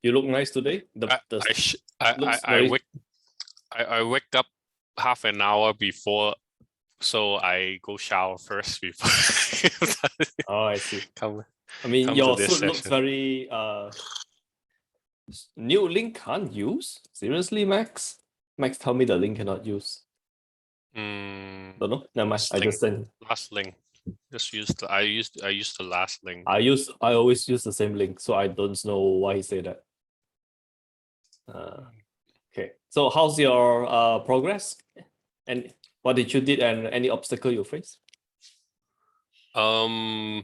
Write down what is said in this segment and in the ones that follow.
You look nice today. I wake up half an hour before, so I go shower first before. Oh, I see. Come your to this suit looks session. very new link can't use? Seriously, Max? Max tell me the link cannot use. Don't know. Never mind. I just send. Last link. Just use the I used the last link. I always use the same link, so I don't know why he said that. Okay. So how's your progress? And what did you did and any obstacle you face? Well,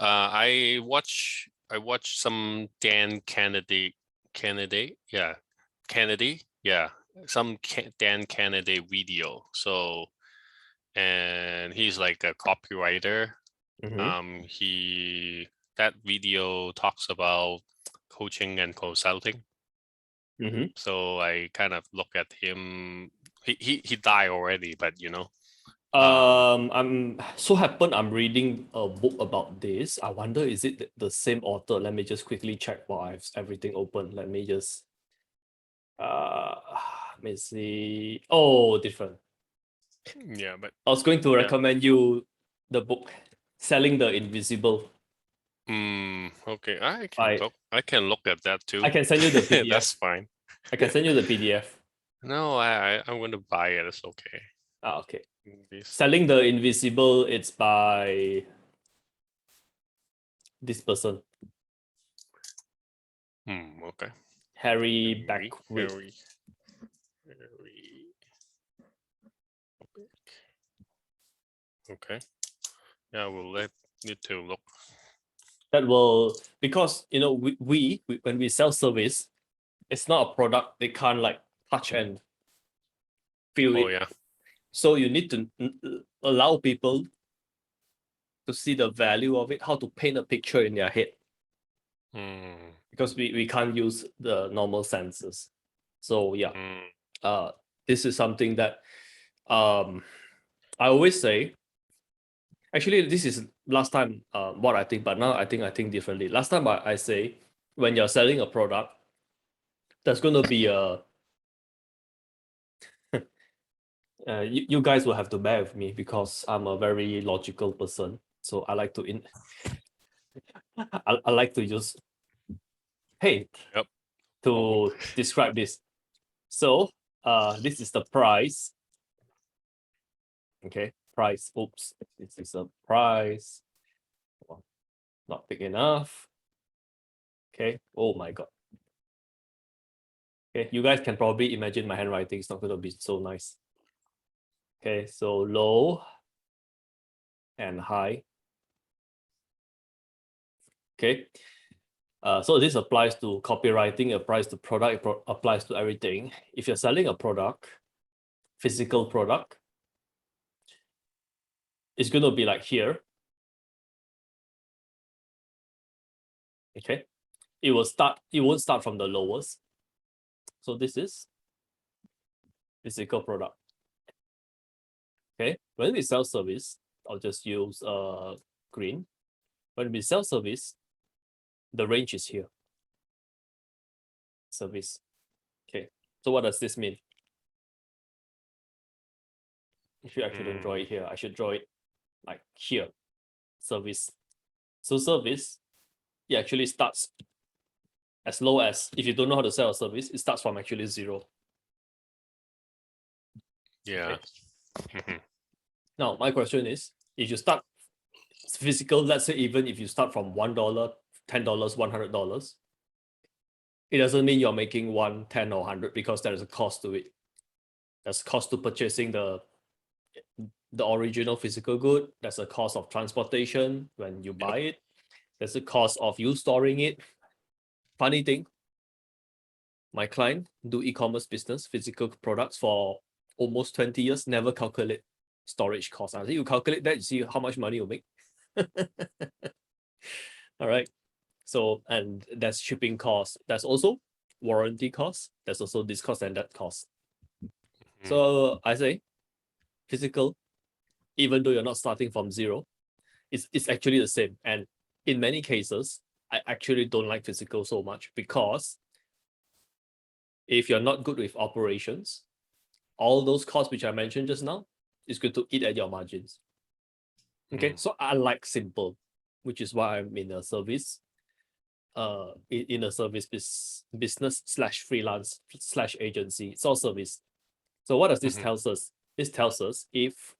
I watch some Dan Kennedy, some Dan Kennedy video. So, and he's like a copywriter. That video talks about coaching and consulting. So I kind of look at him. He died already, but you know. I'm so happen I'm reading a book about this. I wonder is it the same author? Let me just quickly check while I have everything open. Let me just let me see. Oh, different. Yeah, but I was going to recommend you the book Selling the Invisible. Okay. I can look at that too. I can send you the PDF. That's fine. I can send you the PDF. No, I'm going to buy it. It's okay. Okay. Selling the Invisible, it's by this person. Okay. Harry Beckwith. Okay. Yeah, we'll need to look. That will, because you know, we when we sell service, it's not a product they can't like touch and feel it. Yeah. So you need to allow people to see the value of it, how to paint a picture in their head. Because we can't use the normal senses. So yeah, this is something that I always say. Actually, this is last time what I think, but now I think differently. Last time I say when you're selling a product, there's going to be a you guys will have to bear with me because I'm a very logical person. So I like to I like to use paint to describe this. So this is the price. Okay, price. Oops, this is a price. Not big enough. Okay. Oh my god. Okay, you guys can probably imagine my handwriting is not going to be so nice. Okay, so low and high. Okay, so this applies to copywriting, applies to product, applies to everything. If you're selling a product, physical product, it's going to be like here. Okay, it won't start from the lowest. So this is physical product. Okay, when we sell service, I'll just use green. When we sell service, the range is here. Service. Okay, so what does this mean? If you actually don't draw it here, I should draw it like here. Service. So service, it actually starts as low as, if you don't know how to sell a service, it starts from actually 0. Yeah. Okay. Now, my question is, if you start physical, let's say even if you start from $1, $10, $100, it doesn't mean you're making 1, 10, or 100 because there is a cost to it. There's cost to purchasing the original physical good. There's a cost of transportation when you buy it. There's a cost of you storing it. Funny thing, my client do e-commerce business, physical products for almost 20 years, never calculate storage costs. I think you calculate that, you see how much money you make. All right. So, and there's shipping costs. There's also warranty costs. There's also this cost and that cost. So I say physical, even though you're not starting from 0, it's actually the same. And in many cases, I actually don't like physical so much, because if you're not good with operations, all those costs which I mentioned just now is going to eat at your margins. Okay, so I like simple, which is why I'm in a service, in a service business slash freelance slash agency. It's all service. So what does this tells us? This tells us if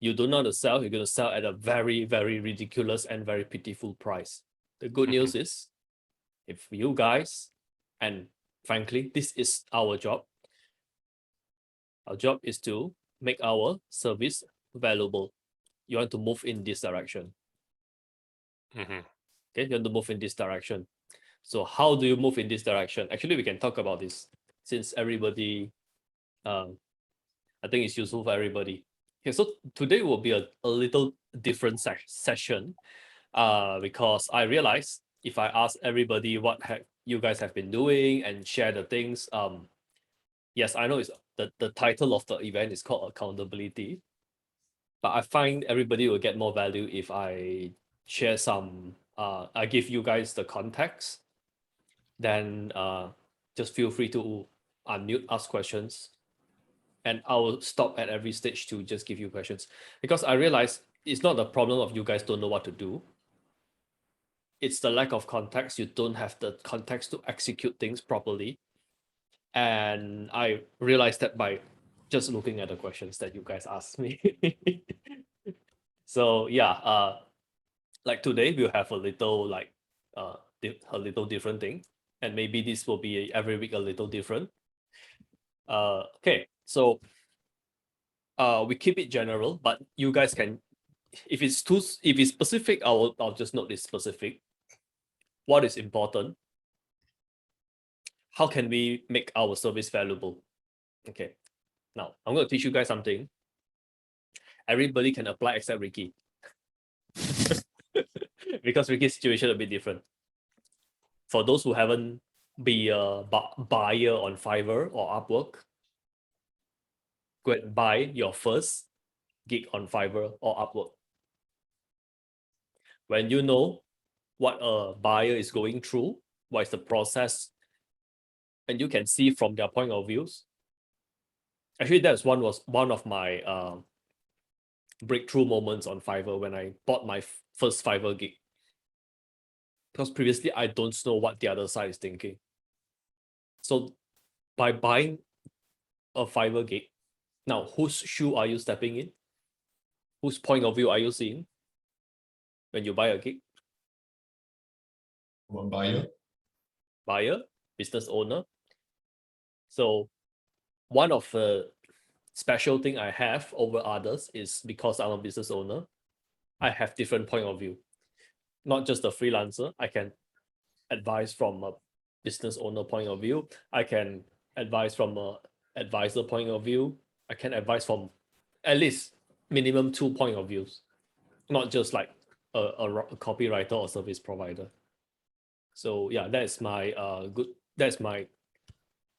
you don't know how to sell, you're going to sell at a very, very ridiculous and very pitiful price. The good news is, if you guys, and frankly, this is our job is to make our service valuable. You want to move in this direction. Okay, you want to move in this direction. So how do you move in this direction? Actually, we can talk about this, since everybody, I think it's useful for everybody. Okay, so today will be a little different session, because I realized if I ask everybody what you guys have been doing and share the things, yes, I know it's the title of the event is called accountability, but I find everybody will get more value if I share some, I give you guys the context, then just feel free to unmute, ask questions, and I will stop at every stage to just give you questions, because I realize it's not the problem of you guys don't know what to do. It's the lack of context. You don't have the context to execute things properly. And I realized that by just looking at the questions that you guys asked me. So yeah, like today we'll have a little like a little different thing, and maybe this will be every week a little different. Okay, so we keep it general, but you guys can, if it's specific, I'll just note this specific. What is important? How can we make our service valuable? Okay, now I'm going to teach you guys something. Everybody can apply except Ricky. Because Ricky's situation a bit different. For those who haven't be a buyer on Fiverr or Upwork, go and buy your first gig on Fiverr or Upwork. When you know what a buyer is going through, what is the process, and you can see from their point of views. Actually, that was one of my breakthrough moments on Fiverr, when I bought my first Fiverr gig. Because previously I don't know what the other side is thinking. So by buying a Fiverr gig, now whose shoe are you stepping in? Whose point of view are you seeing when you buy a gig? Buyer, business owner. So one of the special thing I have over others is, because I'm a business owner, I have different point of view. Not just a freelancer, I can advise from a business owner point of view. I can advise from a advisor point of view. I can advise from at least minimum 2 point of views, not just like a copywriter or service provider. So yeah, that's my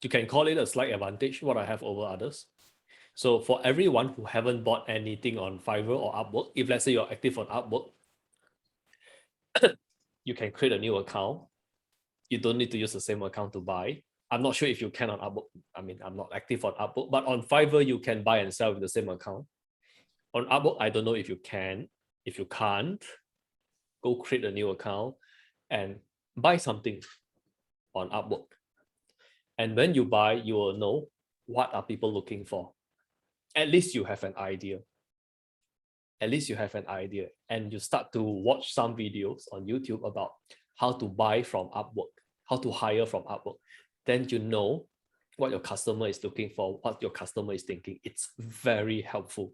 you can call it a slight advantage, what I have over others. So for everyone who haven't bought anything on Fiverr or Upwork, if let's say you're active on Upwork, you can create a new account. You don't need to use the same account to buy. I'm not sure if you can on Upwork. I mean, I'm not active on Upwork, but on Fiverr, you can buy and sell with the same account. On Upwork, I don't know if you can. If you can't, go create a new account and buy something on Upwork. And when you buy, you will know what are people looking for. At least you have an idea. At least you have an idea, and you start to watch some videos on YouTube about how to buy from Upwork, how to hire from Upwork. Then you know what your customer is looking for, what your customer is thinking. It's very helpful.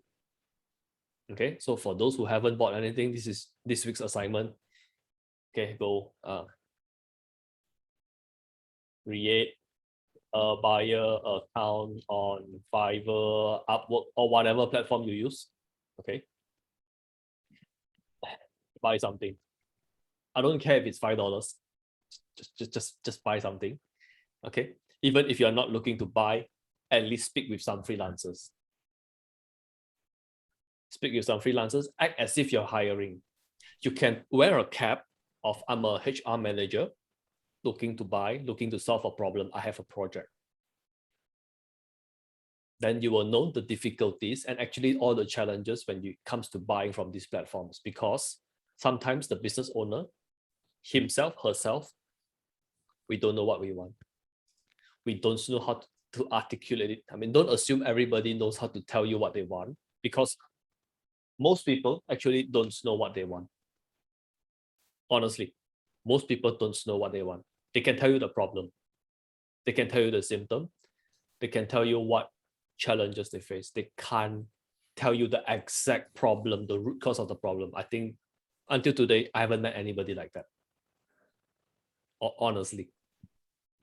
Okay, so for those who haven't bought anything, this is this week's assignment. Okay, go create a buyer account on Fiverr, Upwork, or whatever platform you use. Okay, buy something. I don't care if it's $5. Just buy something. Okay, even if you're not looking to buy, at least speak with some freelancers. Speak with some freelancers. Act as if you're hiring. You can wear a cap of I'm a HR manager looking to solve a problem. I have a project. Then you will know the difficulties and actually all the challenges when it comes to buying from these platforms, because sometimes the business owner himself, herself, we don't know what we want. We don't know how to articulate it. I mean, don't assume everybody knows how to tell you what they want, because most people actually don't know what they want. Honestly, most people don't know what they want. They can tell you the problem. They can tell you the symptom. They can tell you what challenges they face. They can't tell you the exact problem, the root cause of the problem. I think until today, I haven't met anybody like that. Honestly.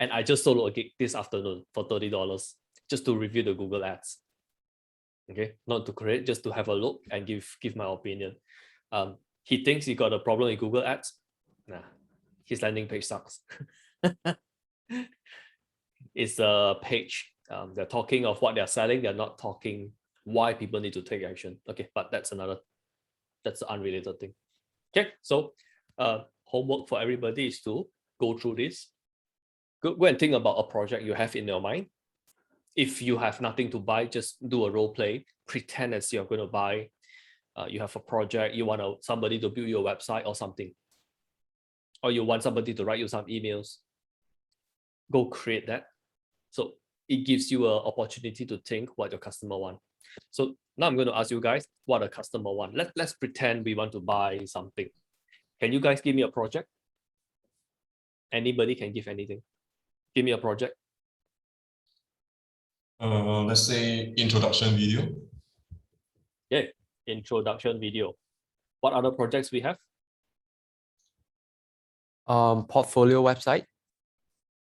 And I just solo a gig this afternoon for $30 just to review the Google ads. Okay, not to create, just to have a look and give my opinion. He thinks he got a problem in Google ads. Nah, his landing page sucks. It's a page. They're talking of what they're selling. They're not talking why people need to take action. Okay, but that's an unrelated thing. Okay, so homework for everybody is to go through this. Go and think about a project you have in your mind. If you have nothing to buy, just do a role play. Pretend as you're going to buy. You have a project. You want somebody to build your website or something. Or you want somebody to write you some emails. Go create that. So it gives you an opportunity to think what your customer want. So now I'm going to ask you guys what a customer want. Let's pretend we want to buy something. Can you guys give me a project? Anybody can give anything. Give me a project. Let's say introduction video. Yeah, introduction video. What other projects we have? Portfolio website.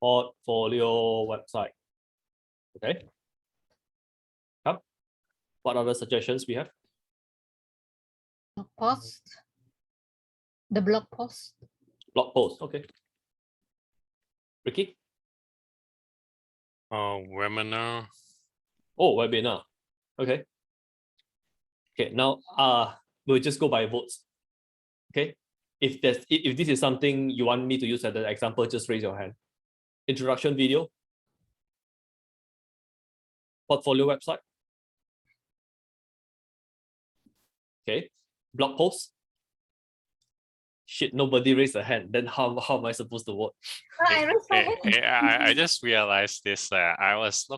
Portfolio website. Okay. Come. What other suggestions we have? Blog post. The blog post. Blog post. Okay. Ricky? Webinar. Oh, webinar. Okay. Okay, now we'll just go by votes. Okay. If this is something you want me to use as an example, just raise your hand. Introduction video. Portfolio website. Okay. Blog post. Shit, nobody raised a hand. Then how am I supposed to vote? I raised my hand. I just realized this. I was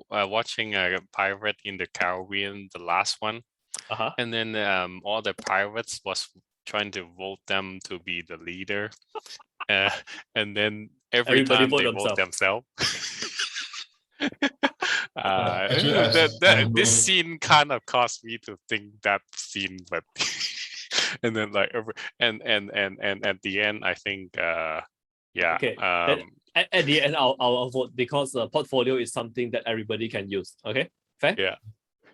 watching a pirate in the Caribbean, the last one, and then all the pirates was trying to vote them to be the leader, and then everybody time they vote themselves. This scene kind of caused me to think that scene, but and then like and at the end I think yeah. Okay. At the end I'll vote, because portfolio is something that everybody can use. Okay, fair. Yeah.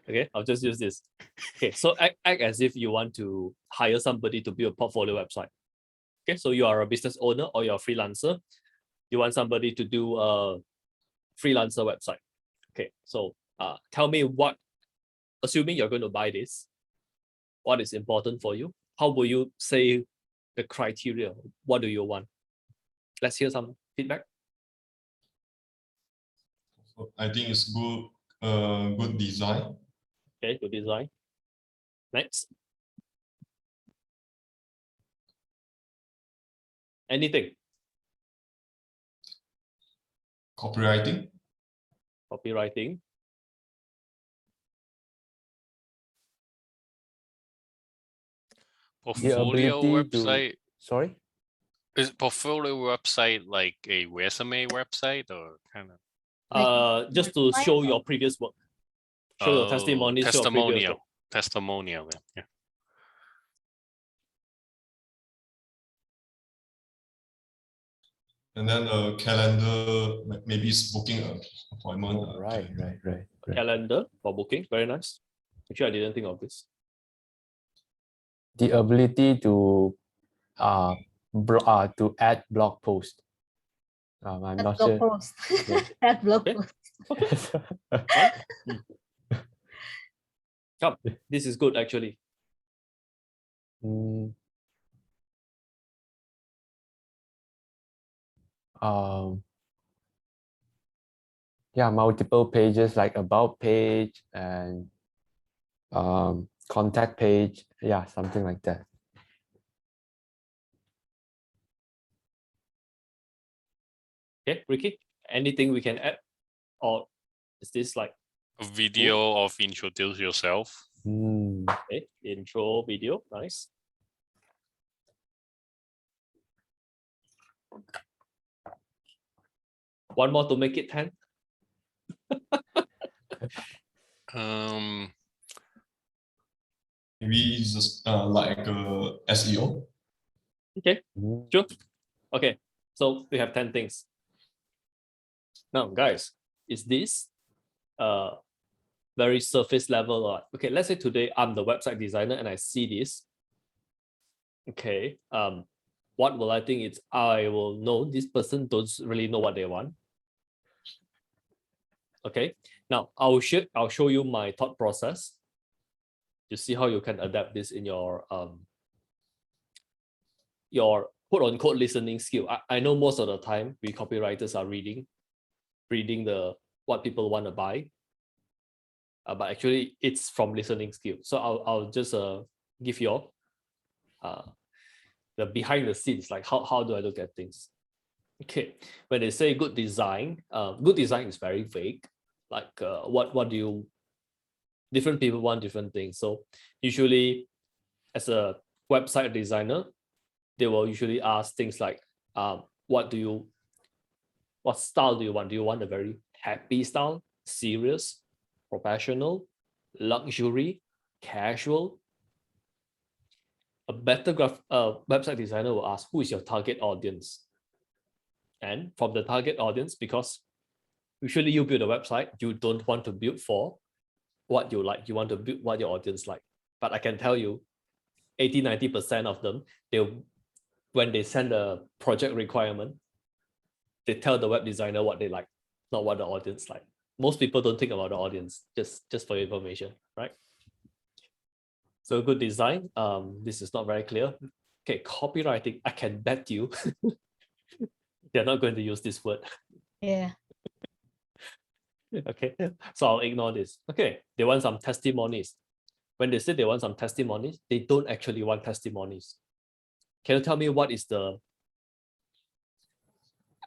Okay, I'll just use this. Okay, so act as if you want to hire somebody to build a portfolio website. Okay, so you are a business owner or you're a freelancer. You want somebody to do a freelancer website. Okay, so tell me what, assuming you're going to buy this, what is important for you? How will you say the criteria? What do you want? Let's hear some feedback. I think it's good, good design. Okay, good design. Next. Anything? Copywriting. Copywriting. Portfolio website. Sorry? Is portfolio website like a resume website or kind of? Just to show your previous work. Show your testimonial. Testimonial. Yeah. And then a calendar, maybe it's booking an appointment. Oh, right. Calendar for booking, very nice. Actually, I didn't think of this. The ability to add blog post. I'm not sure. Post. Yeah. Add blog Okay. post. Come, this is good actually. Yeah, multiple pages like about page and contact page. Yeah, something like that. Okay, Ricky, anything we can add? Or is this like a video of introduce yourself? okay, intro video, nice. One more to make it 10. Maybe it's just like SEO. Okay, sure. Okay, so we have 10 things. Now, guys, is this very surface level? Or okay, let's say today I'm the website designer and I see this. Okay, what will I think? It's I will know this person don't really know what they want. Okay, now I'll show you my thought process to see how you can adapt this in your quote unquote listening skill. I know most of the time we copywriters are reading the what people want to buy, but actually it's from listening skill. So I'll just give you all the behind the scenes, like how do I look at things. Okay, when they say good design is very vague. Like what do you, different people want different things. So usually as a website designer, they will usually ask things like what style do you want? Do you want a very happy style, serious, professional, luxury, casual? A better website designer will ask, who is your target audience? And from the target audience, because usually you build a website, you don't want to build for what you like. You want to build what your audience like. But I can tell you, 80-90% of them, when they send a project requirement, they tell the web designer what they like, not what the audience like. Most people don't think about the audience, just for your information, right? So good design, this is not very clear. Okay, copywriting, I can bet you they're not going to use this word. Yeah. Okay, so I'll ignore this. Okay, they want some testimonies. When they say they want some testimonies, they don't actually want testimonies. Can you tell me what is the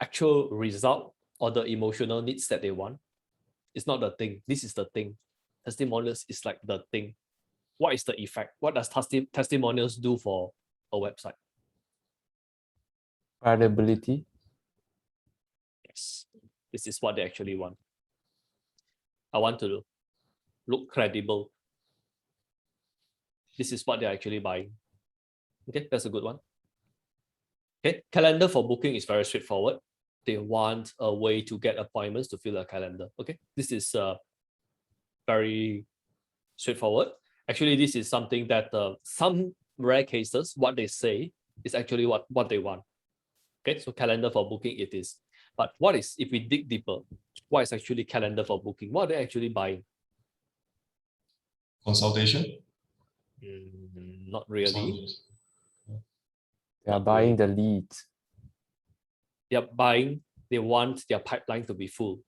actual result or the emotional needs that they want? It's not the thing. This is the thing. Testimonials is like the thing. What is the effect? What does testimonials do for a website? Credibility. Yes, this is what they actually want. I want to look credible. This is what they're actually buying. Okay, that's a good one. Okay, calendar for booking is very straightforward. They want a way to get appointments to fill a calendar. Okay, this is very straightforward. Actually, this is something that some rare cases, what they say is actually what they want. Okay, so calendar for booking it is. But what is, if we dig deeper, what is actually calendar for booking? What are they actually buying? Consultation? Not really. They are buying the leads. They are buying, they want their pipeline to be full.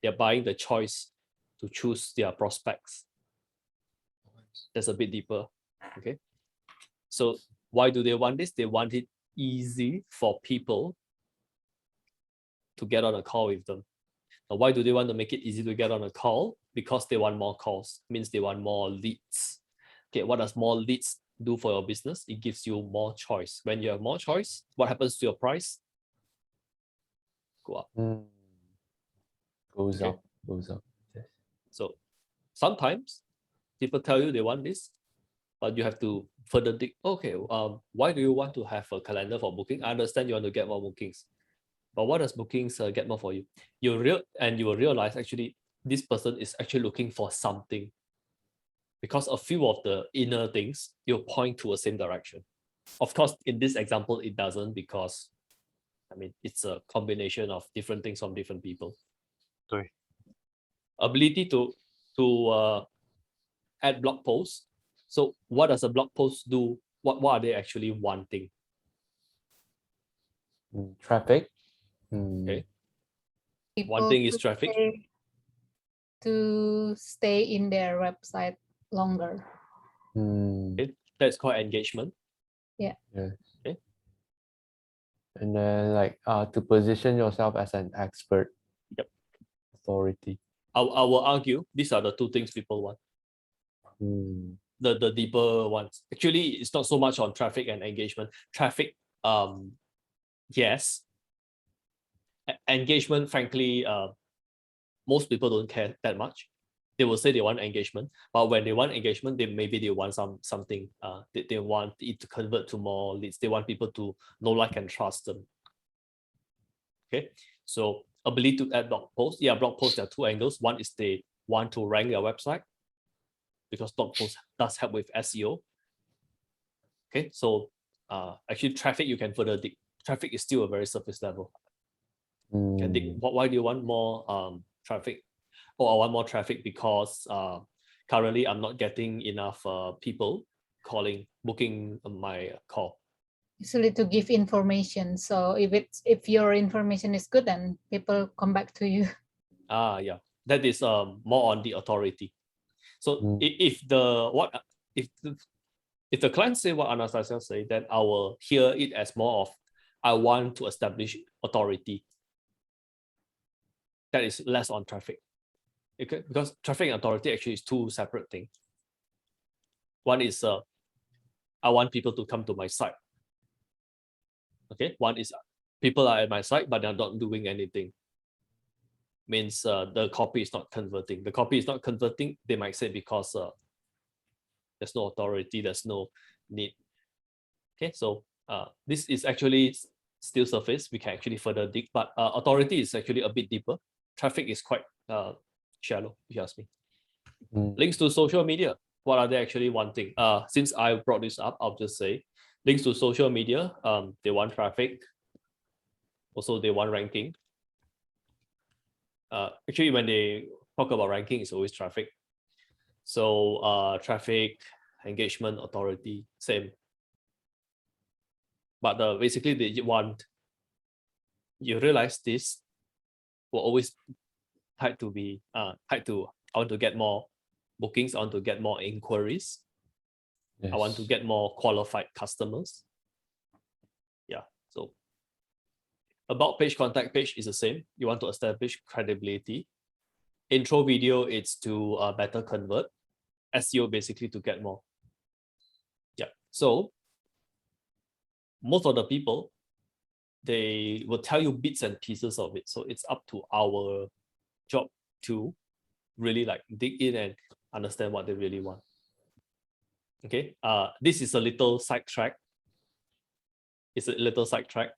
They're buying the choice to choose their prospects. That's a bit deeper. Okay. So why do they want this? They want it easy for people to get on a call with them. Now, why do they want to make it easy to get on a call? Because they want more calls, means they want more leads. Okay, what does more leads do for your business? It gives you more choice. When you have more choice, what happens to your price? Go up. Goes Okay. up, goes up. Yes. So sometimes people tell you they want this, but you have to further dig. Okay, why do you want to have a calendar for booking? I understand you want to get more bookings, but what does bookings get more for you? You will realize actually this person is actually looking for something, because a few of the inner things will point to the same direction. Of course, in this example, it doesn't, because I mean it's a combination of different things from different people. Right. Ability to add blog posts. So what does a blog post do? What are they actually wanting? Traffic. Okay. People One thing is to traffic. to stay in their website longer. Okay. That's called engagement. Yeah. Yes. Okay. And then like to position yourself as an expert. Yep. Authority. I will argue these are the two things people want. The deeper ones. Actually, it's not so much on traffic and engagement. Traffic, yes. Engagement, frankly, most people don't care that much. They will say they want engagement, but when they want engagement, maybe they want something. They want it to convert to more leads. They want people to know, like, and trust them. Okay, so ability to add blog posts. Yeah, blog posts, there are two angles. One is they want to rank their website, because blog posts does help with SEO. Okay, so actually traffic you can further dig. Traffic is still a very surface level. Can dig. Why do you want more traffic? Oh, I want more traffic because currently I'm not getting enough people booking my call. Usually to give information. So if your information is good, then people come back to you. Yeah, that is more on the authority. So if the client say what Anastasia say, then I will hear it as more of I want to establish authority. That is less on traffic. Okay, because traffic and authority actually is two separate things. One is I want people to come to my site. Okay, one is people are at my site but they're not doing anything. Means the copy is not converting. The copy is not converting, they might say because there's no authority, there's no need. Okay, so this is actually still surface. We can actually further dig, but authority is actually a bit deeper. Traffic is quite shallow, if you ask me. Links to social media. What are they actually wanting? Since I brought this up, I'll just say links to social media. They want traffic. Also, they want ranking. Actually, when they talk about ranking, it's always traffic. So traffic, engagement, authority, same. But basically, they want, you realize this will always tied to I want to get more bookings, I want to get more inquiries. Yes. I want to get more qualified customers. Yeah, so about page, contact page is the same. You want to establish credibility. Intro video, it's to better convert. SEO basically to get more. Yeah, so most of the people, they will tell you bits and pieces of it. So it's up to our job to really like dig in and understand what they really want. Okay, this is a little sidetrack. It's a little sidetrack.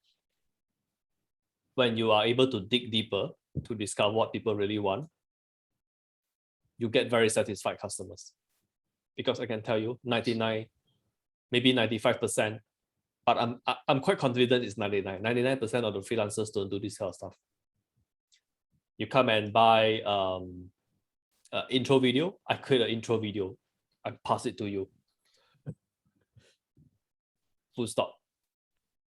When you are able to dig deeper to discover what people really want, you get very satisfied customers. Because I can tell you 99, maybe 95%, but I'm quite confident it's 99%. 99% of the freelancers don't do this kind of stuff. You come and buy intro video, I create an intro video, I pass it to you. Full stop.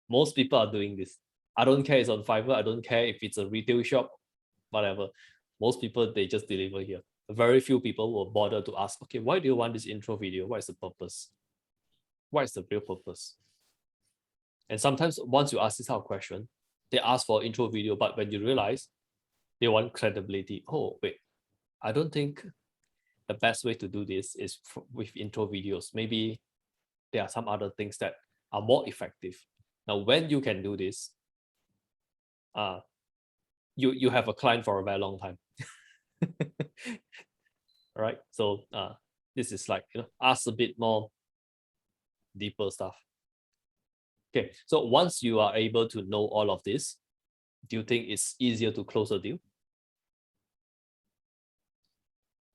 Most people are doing this. I don't care it's on Fiverr, I don't care if it's a retail shop, whatever. Most people, they just deliver here. Very few people will bother to ask, okay, why do you want this intro video? What is the purpose? What is the real purpose? And sometimes once you ask this kind of question, they ask for intro video, but when you realize they want credibility, oh, wait, I don't think the best way to do this is with intro videos. Maybe there are some other things that are more effective. Now, when you can do this, you have a client for a very long time. All right, so this is like, ask a bit more deeper stuff. Okay, so once you are able to know all of this, do you think it's easier to close a deal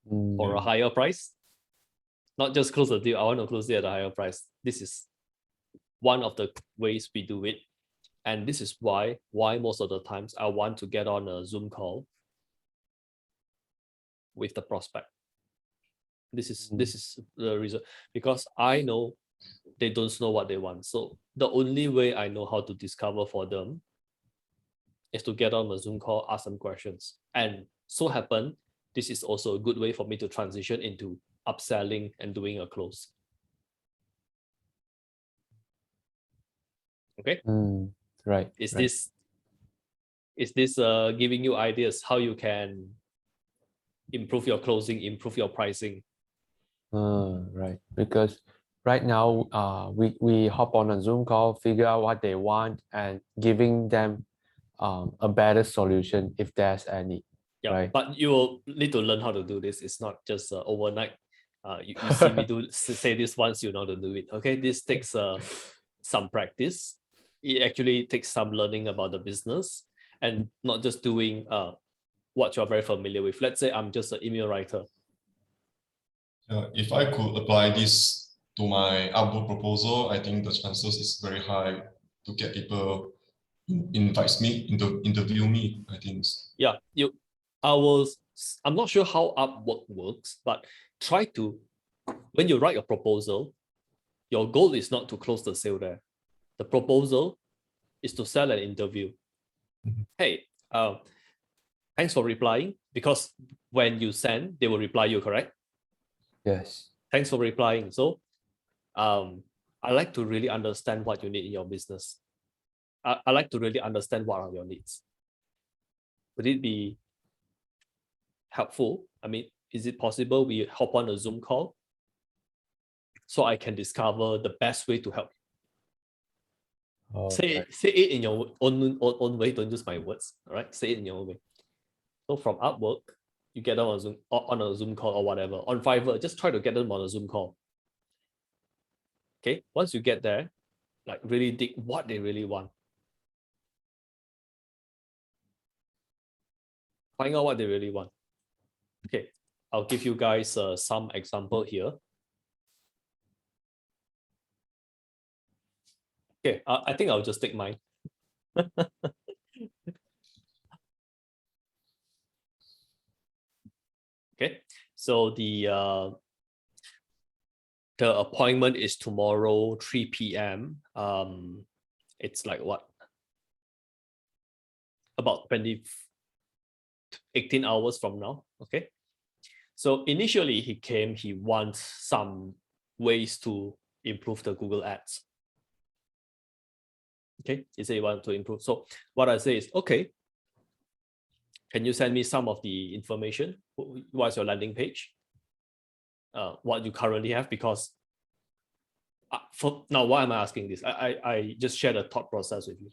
for a higher price? Not just close a deal, I want to close it at a higher price. This is one of the ways we do it. And this is why most of the times I want to get on a Zoom call with the prospect. This is the reason, because I know they don't know what they want. So the only way I know how to discover for them is to get on a Zoom call, ask some questions. And so happen, this is also a good way for me to transition into upselling and doing a close. Okay. Right. Is right. this giving you ideas how you can improve your closing, improve your pricing? Right. Because right now, we hop on a Zoom call, figure out what they want, and giving them a better solution if there's any. Yeah, right? But you will need to learn how to do this. It's not just overnight. You see me say this once, you know how to do it. Okay, this takes some practice. It actually takes some learning about the business and not just doing what you're very familiar with. Let's say I'm just an email writer. If I could apply this to my Upwork proposal, I think the chances is very high to get people invites me interview me. I think. Yeah, I'm not sure how Upwork works, but try to, when you write your proposal, your goal is not to close the sale there. The proposal is to sell an interview. Hey, thanks for replying, because when you send, they will reply you, correct? Yes. Thanks for replying. So I like to really understand what you need in your business. I like to really understand what are your needs. Would it be helpful? I mean, is it possible we hop on a Zoom call so I can discover the best way to help? Say it in your own way. Don't use my words. All right, say it in your own way. So from Upwork, you get them on a Zoom call or whatever. On Fiverr, just try to get them on a Zoom call. Okay, once you get there, like really dig what they really want. Find out what they really want. Okay, I'll give you guys some example here. Okay, I think I'll just take mine. Okay, so the appointment is tomorrow 3 p.m. It's like what? About 18 hours from now. Okay. So initially he wants some ways to improve the Google Ads. Okay, he said he wants to improve. So what I say is, okay, can you send me some of the information? What's your landing page? What you currently have? Because for now, why am I asking this? I just shared a thought process with you.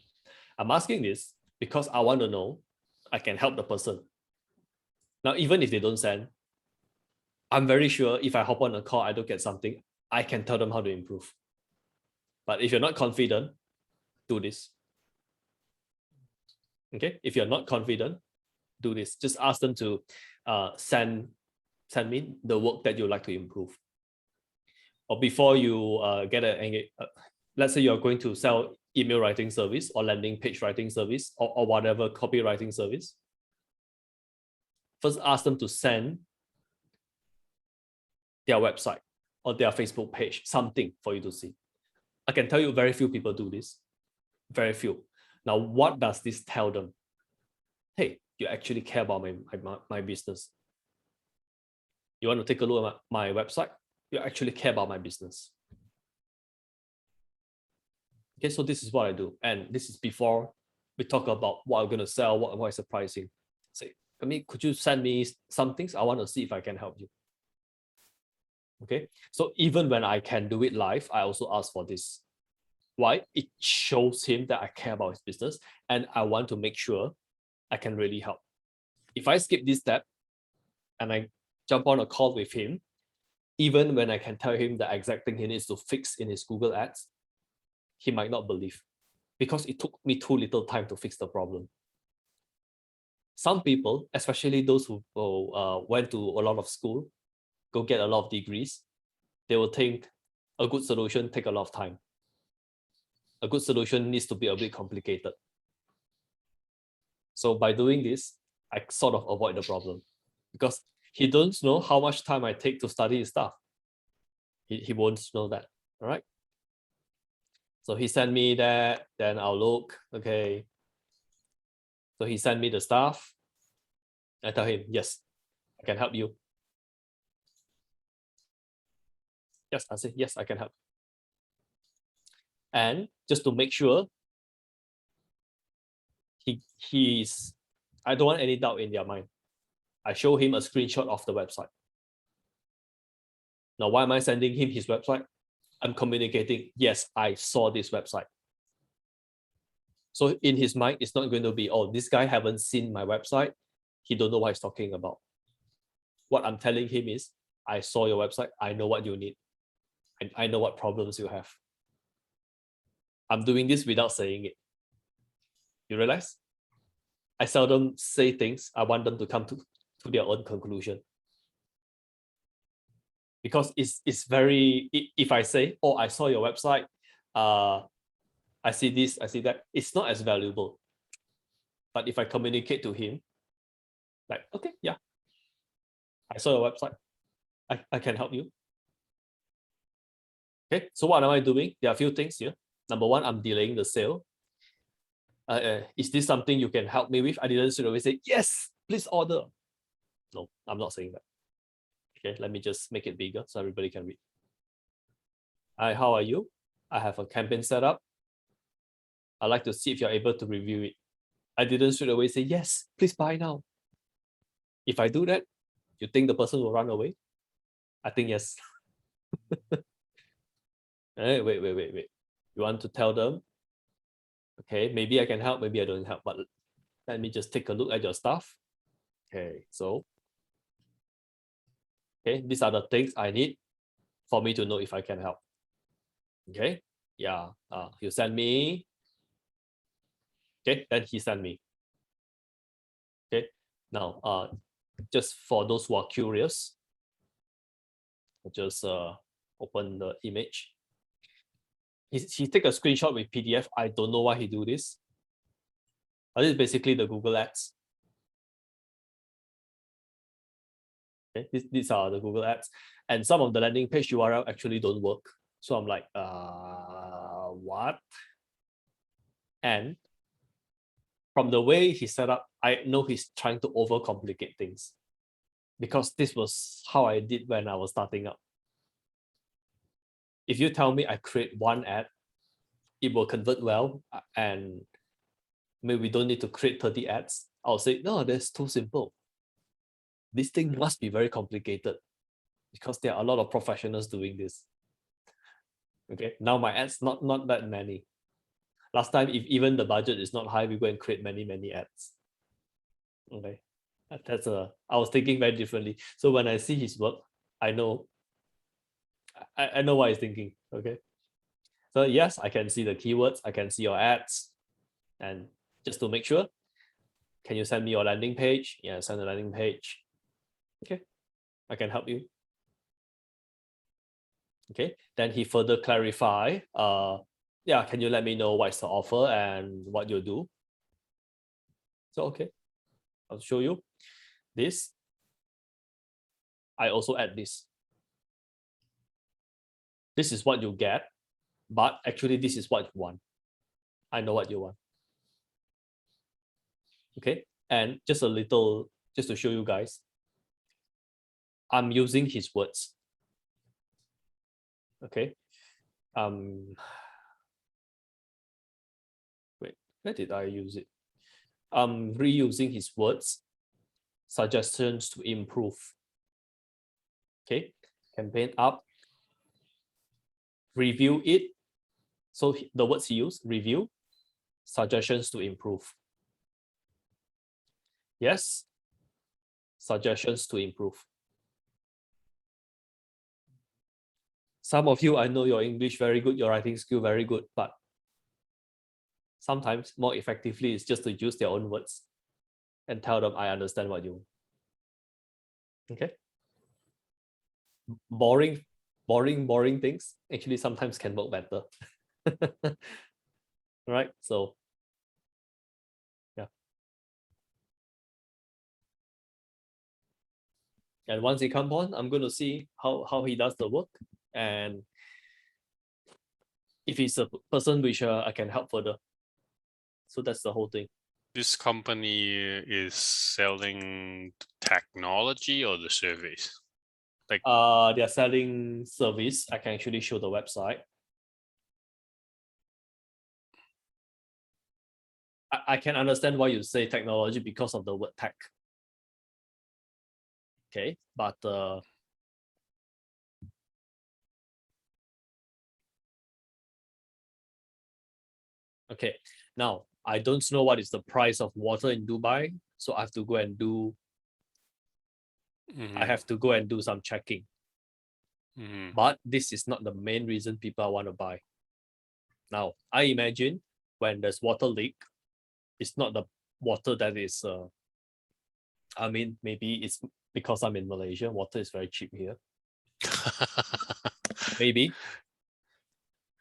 I'm asking this because I want to know I can help the person. Now, even if they don't send, I'm very sure if I hop on a call, I don't get something, I can tell them how to improve. But if you're not confident, do this. Okay, if you're not confident, do this. Just ask them to send me the work that you like to improve. Or before you let's say you're going to sell email writing service or landing page writing service or whatever copywriting service, first ask them to send their website or their Facebook page, something for you to see. I can tell you very few people do this. Very few. Now, what does this tell them? Hey, you actually care about my business. You want to take a look at my website? You actually care about my business. Okay, so this is what I do. And this is before we talk about what I'm going to sell, what is the pricing. Say, could you send me some things? I want to see if I can help you. Okay, so even when I can do it live, I also ask for this. Why? It shows him that I care about his business and I want to make sure I can really help. If I skip this step and I jump on a call with him, even when I can tell him the exact thing he needs to fix in his Google Ads, he might not believe because it took me too little time to fix the problem. Some people, especially those who went to a lot of school, go get a lot of degrees, they will think a good solution take a lot of time. A good solution needs to be a bit complicated. So by doing this, I sort of avoid the problem because he doesn't know how much time I take to study his stuff. He won't know that, all right? So he sent me that, then I'll look, okay. So he sent me the stuff. I tell him, yes, I can help you. Yes, I say, yes, I can help. And just to make sure, he's, I don't want any doubt in their mind. I show him a screenshot of the website. Now, why am I sending him his website? I'm communicating, yes, I saw this website. So in his mind, it's not going to be, oh, this guy haven't seen my website. He don't know what he's talking about. What I'm telling him is, I saw your website. I know what you need. And I know what problems you have. I'm doing this without saying it. You realize? I seldom say things. I want them to come to their own conclusion. Because it's very, if I say, oh, I saw your website, I see this, I see that, it's not as valuable. But if I communicate to him, like, okay, yeah, I saw your website, I can help you. Okay, so what am I doing? There are a few things here. Number one, I'm delaying the sale. Is this something you can help me with? I didn't straight away say, yes, please order. No, I'm not saying that. Okay, let me just make it bigger so everybody can read. Hi, how are you? I have a campaign set up. I'd like to see if you're able to review it. I didn't straight away say, yes, please buy now. If I do that, you think the person will run away? I think yes. Wait. You want to tell them, okay, maybe I can help, maybe I don't help, but let me just take a look at your stuff. Okay, so, okay, these are the things I need for me to know if I can help. Okay, yeah, you send me. Okay, then he sent me. Okay, now, just for those who are curious, I'll just open the image. He take a screenshot with PDF. I don't know why he do this. This is basically the Google Ads. Okay, these are the Google Ads, and some of the landing page URL actually don't work. So I'm like, what? And from the way he set up, I know he's trying to overcomplicate things, because this was how I did when I was starting up. If you tell me I create one ad, it will convert well, and maybe we don't need to create 30 ads, I'll say, no, that's too simple. This thing must be very complicated, because there are a lot of professionals doing this. Okay, now my ads, not that many. Last time, if even the budget is not high, we go and create many ads. Okay, I was thinking very differently. So when I see his work, I know what he's thinking. Okay, so yes, I can see the keywords, I can see your ads, and just to make sure, can you send me your landing page? Yeah, send a landing page. Okay, I can help you. Okay, then he further clarify, yeah, can you let me know what's the offer and what you do? So, okay, I'll show you this. I also add this. This is what you get, but actually this is what you want. I know what you want. Okay, and just a little, just to show you guys, I'm using his words. Okay, wait, where did I use it? I'm reusing his words. Suggestions to improve. Okay, campaign up. Review it. So the words he used: review, suggestions to improve. Yes, suggestions to improve. Some of you, I know your English very good, your writing skill very good, but sometimes more effectively is just to use their own words and tell them, I understand what you want. Okay. Boring things actually sometimes can work better. Right? So yeah. And once he comes on, I'm going to see how he does the work, and if he's a person which I can help further. So that's the whole thing. This company is selling technology or the service? They are selling service. I can actually show the website. I can understand why you say technology because of the word tech. Okay, but okay, now I don't know what is the price of water in Dubai, so I have to go and do. I have to go and do some checking. But this is not the main reason people want to buy. Now, I imagine when there's water leak, it's not the water that is. I mean, maybe it's because I'm in Malaysia. Water is very cheap here. Maybe.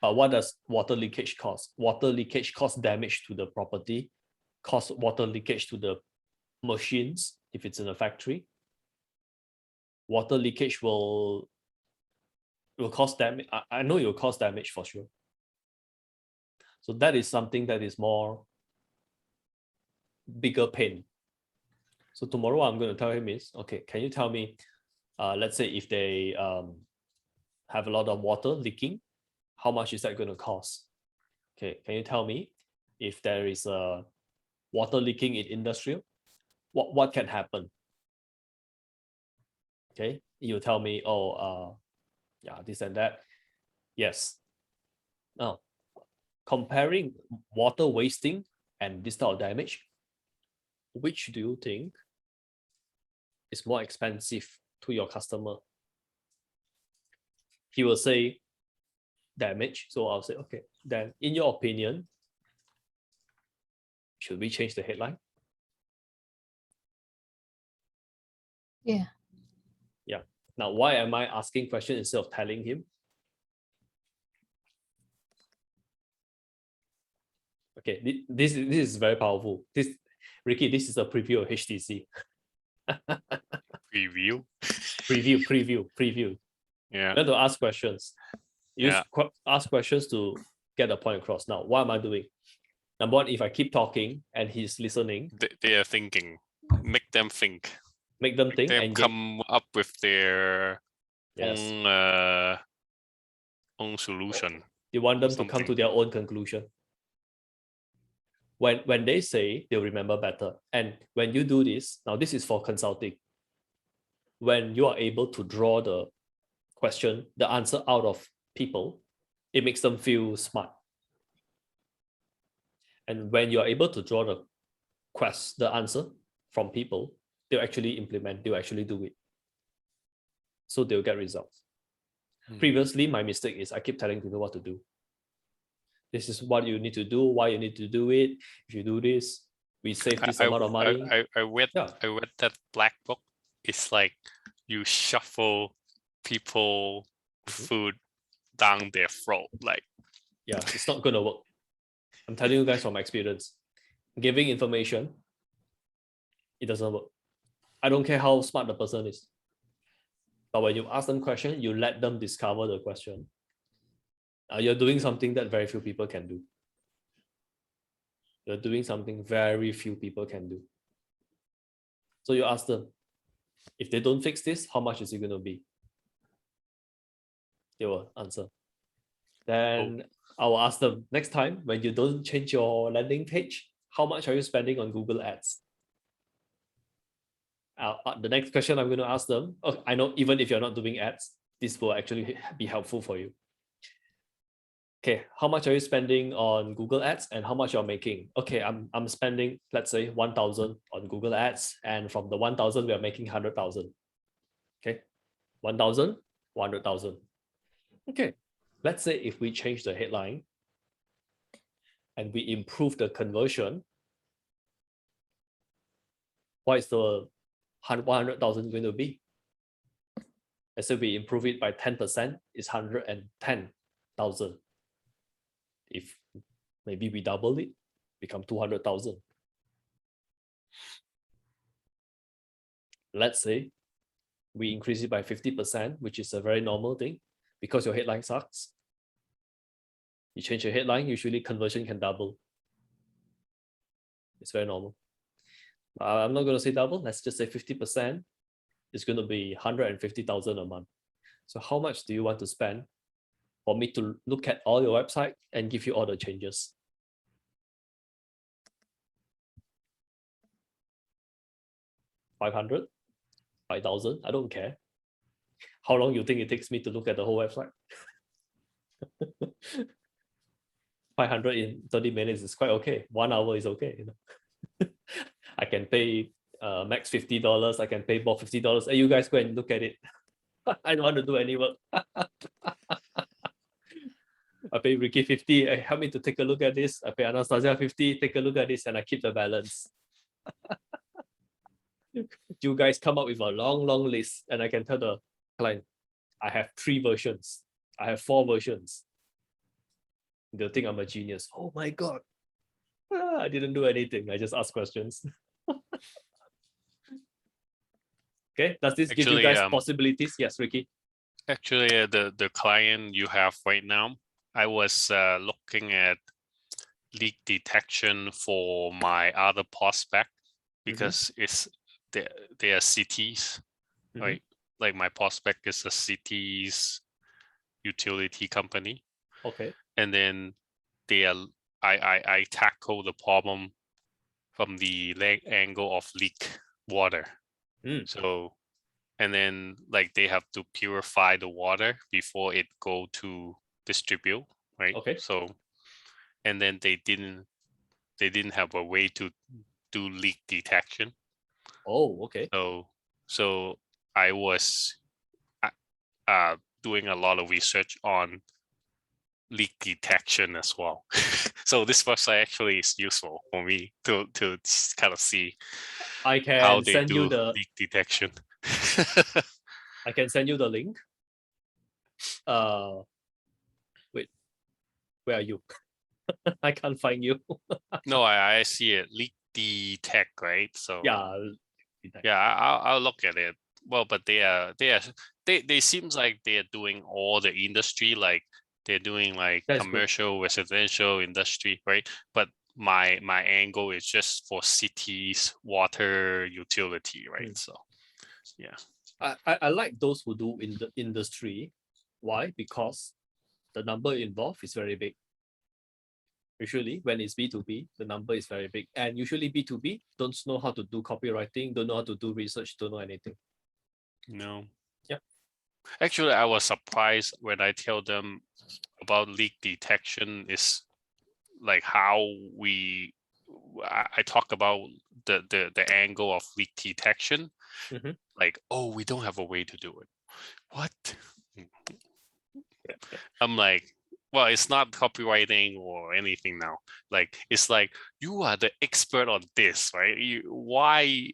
But what does water leakage cost? Water leakage costs damage to the property, cost water leakage to the machines if it's in a factory. Water leakage will cause damage. I know it will cause damage for sure. So that is something that is more bigger pain. So tomorrow I'm going to tell him is, okay, can you tell me, let's say if they have a lot of water leaking, how much is that going to cost? Okay, can you tell me if there is a water leaking in industrial, what can happen? Okay, you tell me, yeah, this and that. Yes. Now, comparing water wasting and this type of damage, which do you think is more expensive to your customer? He will say damage. So I'll say, okay, then in your opinion, should we change the headline? Yeah. Yeah. Now, why am I asking questions instead of telling him? Okay, this is very powerful. Ricky, this is a preview of HTC. Preview. Yeah. You have to ask questions. Ask questions to get the point across. Now, what am I doing? Number one, if I keep talking and he's listening, they are thinking. Make them think. Make them think and come up with their own solution. You want them to come to their own conclusion. When they say, they'll remember better. And when you do this, now this is for consulting. When you are able to draw the question, the answer out of people, it makes them feel smart. And when you're able to draw the answer from people, they'll actually implement, they'll actually do it. So they'll get results. Previously, my mistake is I keep telling people what to do. This is what you need to do, why you need to do it. If you do this, we save this amount of money. I read that black book. It's like you shuffle people food down their throat. Like, yeah, it's not gonna work. I'm telling you guys from experience. Giving information, it doesn't work. I don't care how smart the person is. But when you ask them questions, you let them discover the question. You're doing something that very few people can do. You're doing something very few people can do. So you ask them, if they don't fix this, how much is it going to be? They will answer. Then I will ask them, next time, when you don't change your landing page, how much are you spending on Google Ads? The next question I'm going to ask them, I know even if you're not doing ads, this will actually be helpful for you. Okay, how much are you spending on Google Ads and how much you're making? Okay, I'm spending, let's say 1,000 on Google Ads, and from the 1,000 we are making 100,000. Okay, 1,000, 100,000. Okay, let's say if we change the headline and we improve the conversion, what is the 100,000 going to be? Let's say we improve it by 10%, it's 110,000. If maybe we double it, become 200,000. Let's say we increase it by 50%, which is a very normal thing because your headline sucks. You change your headline, usually conversion can double. It's very normal. I'm not going to say double. Let's just say 50%. It's going to be 150,000 a month. So how much do you want to spend for me to look at all your website and give you all the changes? 500, 5,000, I don't care. How long you think it takes me to look at the whole website? 500 in 30 minutes is quite okay. 1 hour is okay. You know? I can pay max $50. I can pay more $50. Hey, you guys go and look at it. I don't want to do any work. I pay Ricky 50. Hey, help me to take a look at this. I pay Anastasia 50. Take a look at this, and I keep the balance. You guys come up with a long list, and I can tell the client, I have 3 versions. I have 4 versions. They'll think I'm a genius. Oh my God. I didn't do anything. I just asked questions. Okay, does this give you guys possibilities? Yes, Ricky. Actually, the client you have right now, I was looking at leak detection for my other prospect because they are cities, right? Like my prospect is a cities utility company. Okay. And then I tackle the problem from the angle of leak water. So, and then like they have to purify the water before it go to distribute, right? Okay. So, and then they didn't have a way to do leak detection. Oh, okay. So I was doing a lot of research on leak detection as well. So this website actually is useful for me to kind of see how they send do you the leak detection. I can send you the link. Wait, where are you? I can't find you. No, I see it. Leak detect, right? So yeah, I'll look at it. Well, but they seems like they are doing all the industry, like they're doing like That's commercial, residential industry, right? But my angle is just for cities, water, utility, right? So yeah. I like those who do in the industry. Why? Because the number involved is very big. Usually when it's B2B, the number is very big. And usually B2B don't know how to do copywriting, don't know how to do research, don't know anything. No. Yeah. Actually, I was surprised when I tell them about leak detection is like how I talk about the angle of leak detection. Like, oh, we don't have a way to do it. What? I'm like, well, it's not copywriting or anything now. Like, it's like you are the expert on this, right? Why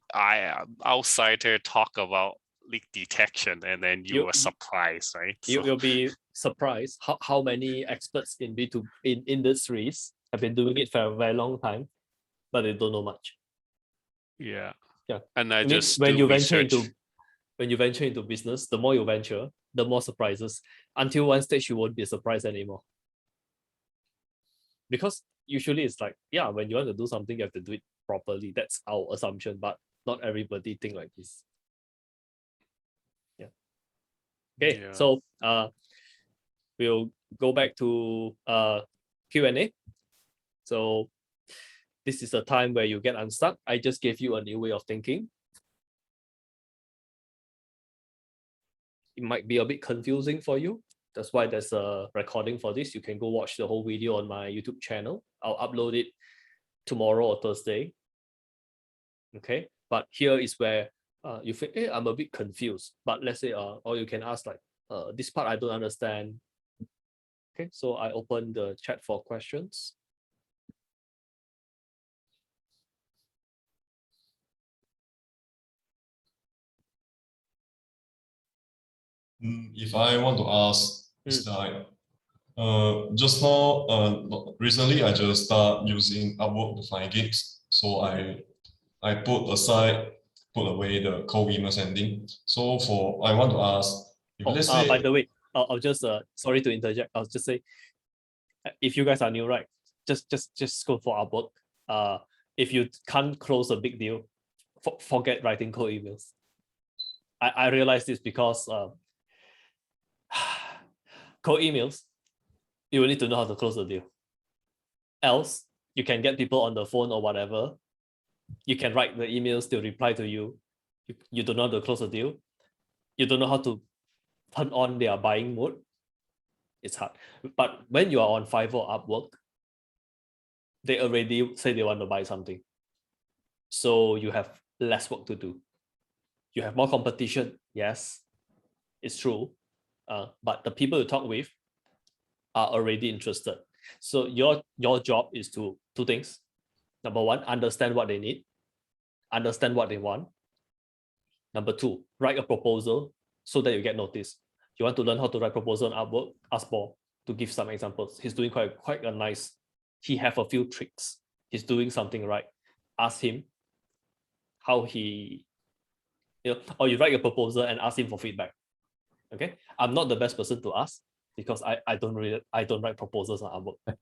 outsider talk about leak detection and then you are surprised, right? You'll be surprised how many experts in in industries have been doing it for a very long time, but they don't know much. Yeah. Yeah. And when you venture into business, the more you venture, the more surprises. Until one stage, you won't be surprised anymore. Because usually it's like, yeah, when you want to do something, you have to do it properly. That's our assumption, but not everybody think like this. Yeah. Okay, so we'll go back to Q&A. So this is the time where you get unstuck. I just gave you a new way of thinking. It might be a bit confusing for you. That's why there's a recording for this. You can go watch the whole video on my YouTube channel. I'll upload it tomorrow or Thursday. Okay, but here is where you think, hey, I'm a bit confused. But let's say, or you can ask like, this part I don't understand. Okay, so I open the chat for questions. If I want to ask, it's like, just now, recently I just start using Upwork to find gigs. So I put away the cold email sending. So I want to ask, if let's say, by the way, I'll just sorry to interject. I'll just say, if you guys are new, right? Just go for Upwork. If you can't close a big deal, forget writing cold emails. I realize this because cold emails, you will need to know how to close the deal. Else, you can get people on the phone or whatever. You can write the emails, they'll reply to you. You don't know how to close the deal. You don't know how to turn on their buying mode. It's hard. But when you are on Fiverr or Upwork, they already say they want to buy something. So you have less work to do. You have more competition. Yes, it's true. But the people you talk with are already interested. So your job is to two things. Number one, understand what they need, understand what they want. Number two, write a proposal so that you get noticed. You want to learn how to write proposal on Upwork, ask Paul to give some examples. He's doing quite a nice, he have a few tricks. He's doing something right. Ask him how he, or you write a proposal and ask him for feedback. Okay, I'm not the best person to ask because I don't write proposals on Upwork.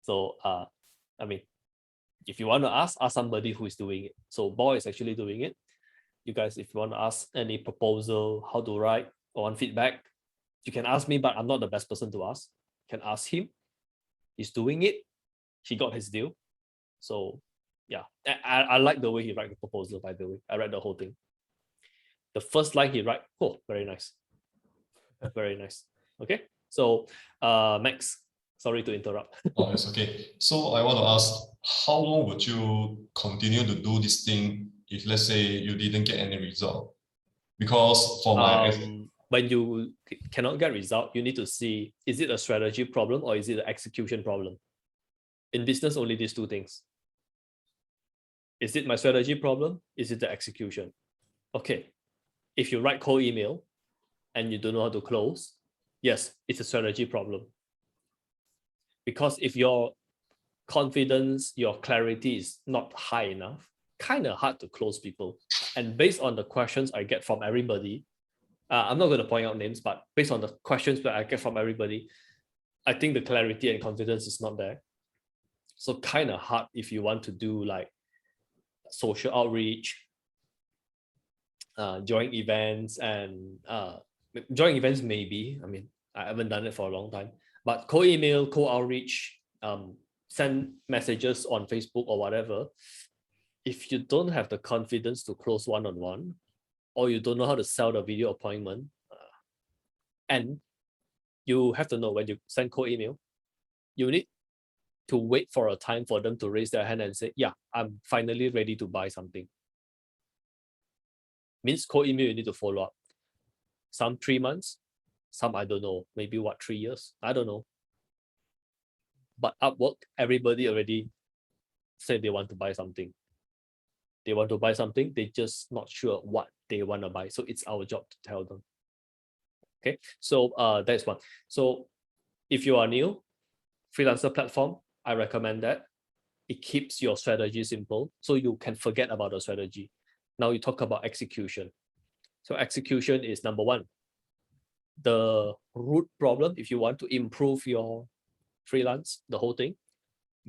So I mean, if you want to ask somebody who is doing it. So Paul is actually doing it. You guys, if you want to ask any proposal, how to write, or want feedback, you can ask me, but I'm not the best person to ask. You can ask him. He's doing it. He got his deal. So yeah, I like the way he write the proposal, by the way. I read the whole thing. The first line he write, oh, very nice. Very nice. Okay, so Max, sorry to interrupt. Oh, it's okay. So I want to ask, how long would you continue to do this thing if, let's say, you didn't get any result? Because for my when you cannot get result, you need to see, is it a strategy problem or is it an execution problem? In business, only these two things. Is it my strategy problem? Is it the execution? Okay, if you write cold email and you don't know how to close, yes, it's a strategy problem. Because if your confidence, your clarity is not high enough, kind of hard to close people. And based on the questions I get from everybody, I'm not going to point out names, but based on the questions that I get from everybody, I think the clarity and confidence is not there. So kind of hard if you want to do like social outreach, join events, and join events maybe. I mean, I haven't done it for a long time, but cold email, cold outreach, send messages on Facebook or whatever. If you don't have the confidence to close one-on-one, or you don't know how to sell the video appointment, and you have to know when you send cold email, you need to wait for a time for them to raise their hand and say, yeah, I'm finally ready to buy something. Means cold email, you need to follow up. Some 3 months, some I don't know, maybe 3 years, I don't know. But Upwork, everybody already said they want to buy something. They want to buy something, they just not sure what they want to buy. So it's our job to tell them. Okay, so that's one. So if you are new, freelancer platform, I recommend that. It keeps your strategy simple, so you can forget about the strategy. Now you talk about execution. So execution is number one. The root problem, if you want to improve your freelance, the whole thing,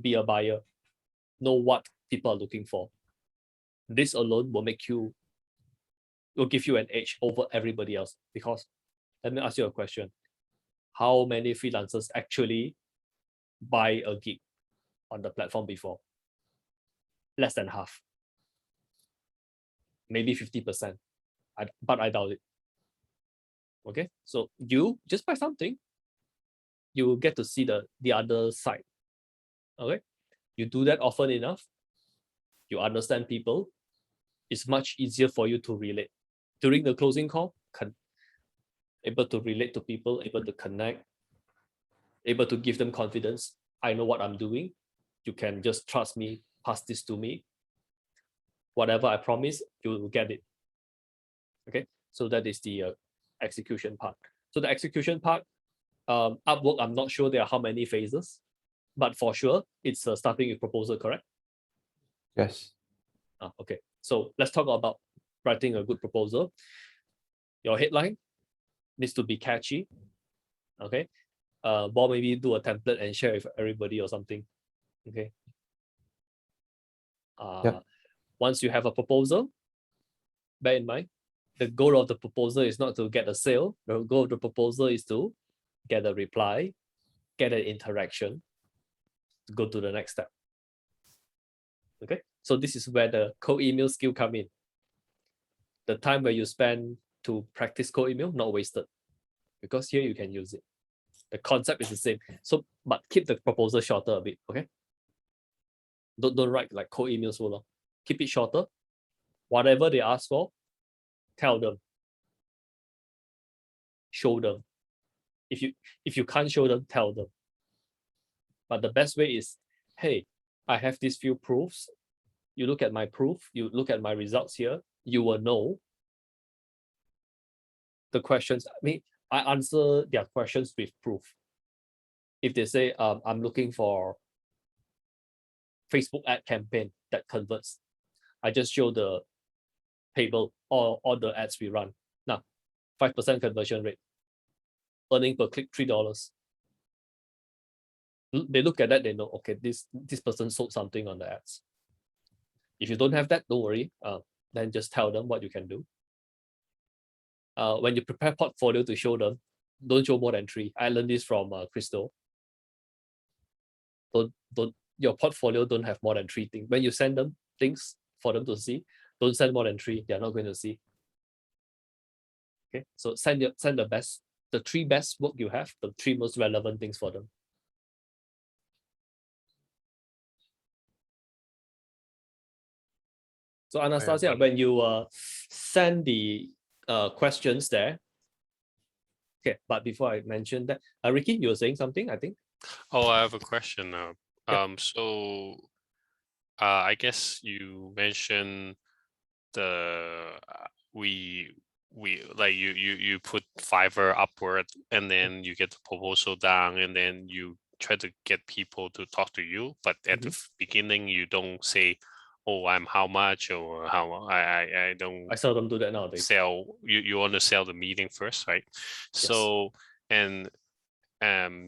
be a buyer. Know what people are looking for. This alone will give you an edge over everybody else. Because let me ask you a question. How many freelancers actually buy a gig on the platform before? Less than half. Maybe 50%. But I doubt it. Okay, so you just buy something, you will get to see the other side. Okay, you do that often enough, you understand people, it's much easier for you to relate. During the closing call, able to relate to people, able to connect, able to give them confidence. I know what I'm doing. You can just trust me, pass this to me. Whatever I promise, you will get it. Okay, so that is the execution part. So the execution part, Upwork, I'm not sure there are how many phases, but for sure, it's starting with proposal, correct? Yes. Okay, so let's talk about writing a good proposal. Your headline needs to be catchy. Okay, Bob, maybe do a template and share with everybody or something. Okay. Once you have a proposal, bear in mind, the goal of the proposal is not to get a sale. The goal of the proposal is to get a reply, get an interaction, go to the next step. Okay, so this is where the cold email skill come in. The time where you spend to practice cold email, not wasted, because here you can use it. The concept is the same. So, but keep the proposal shorter a bit, okay? Don't write like cold emails so long. Keep it shorter. Whatever they ask for, tell them. Show them. If you can't show them, tell them. But the best way is, hey, I have these few proofs. You look at my proof, you look at my results here, you will know the questions. I mean, I answer their questions with proof. If they say, I'm looking for Facebook ad campaign that converts, I just show the table or all the ads we run. Now, 5% conversion rate, earning per click $3. They look at that, they know, okay, this person sold something on the ads. If you don't have that, don't worry. Then just tell them what you can do. When you prepare portfolio to show them, don't show more than 3. I learned this from Crystal. Your portfolio don't have more than 3 things. When you send them things for them to see, don't send more than 3. They're not going to see. Okay, so send the best, the 3 best work you have, the 3 most relevant things for them. So Anastasia, when you send the questions there, okay, but before I mention that, Ricky, you were saying something, I think. Oh, I have a question now. Yeah. So I guess you mentioned we like you put Fiverr upward, and then you get the proposal down, and then you try to get people to talk to you, but at the beginning you don't say, oh, I'm how much, or how I don't. I seldom do that nowadays. Sell you want to sell the meeting first, right? Yes. So and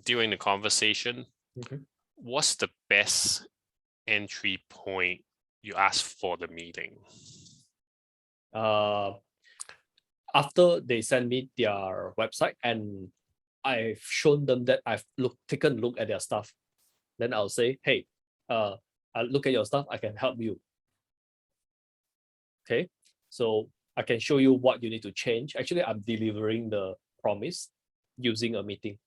during the conversation, what's the best entry point you ask for the meeting? After they send me their website and I've shown them that I've taken a look at their stuff, then I'll say, hey, I look at your stuff, I can help you. Okay, so I can show you what you need to change. Actually, I'm delivering the promise using a meeting.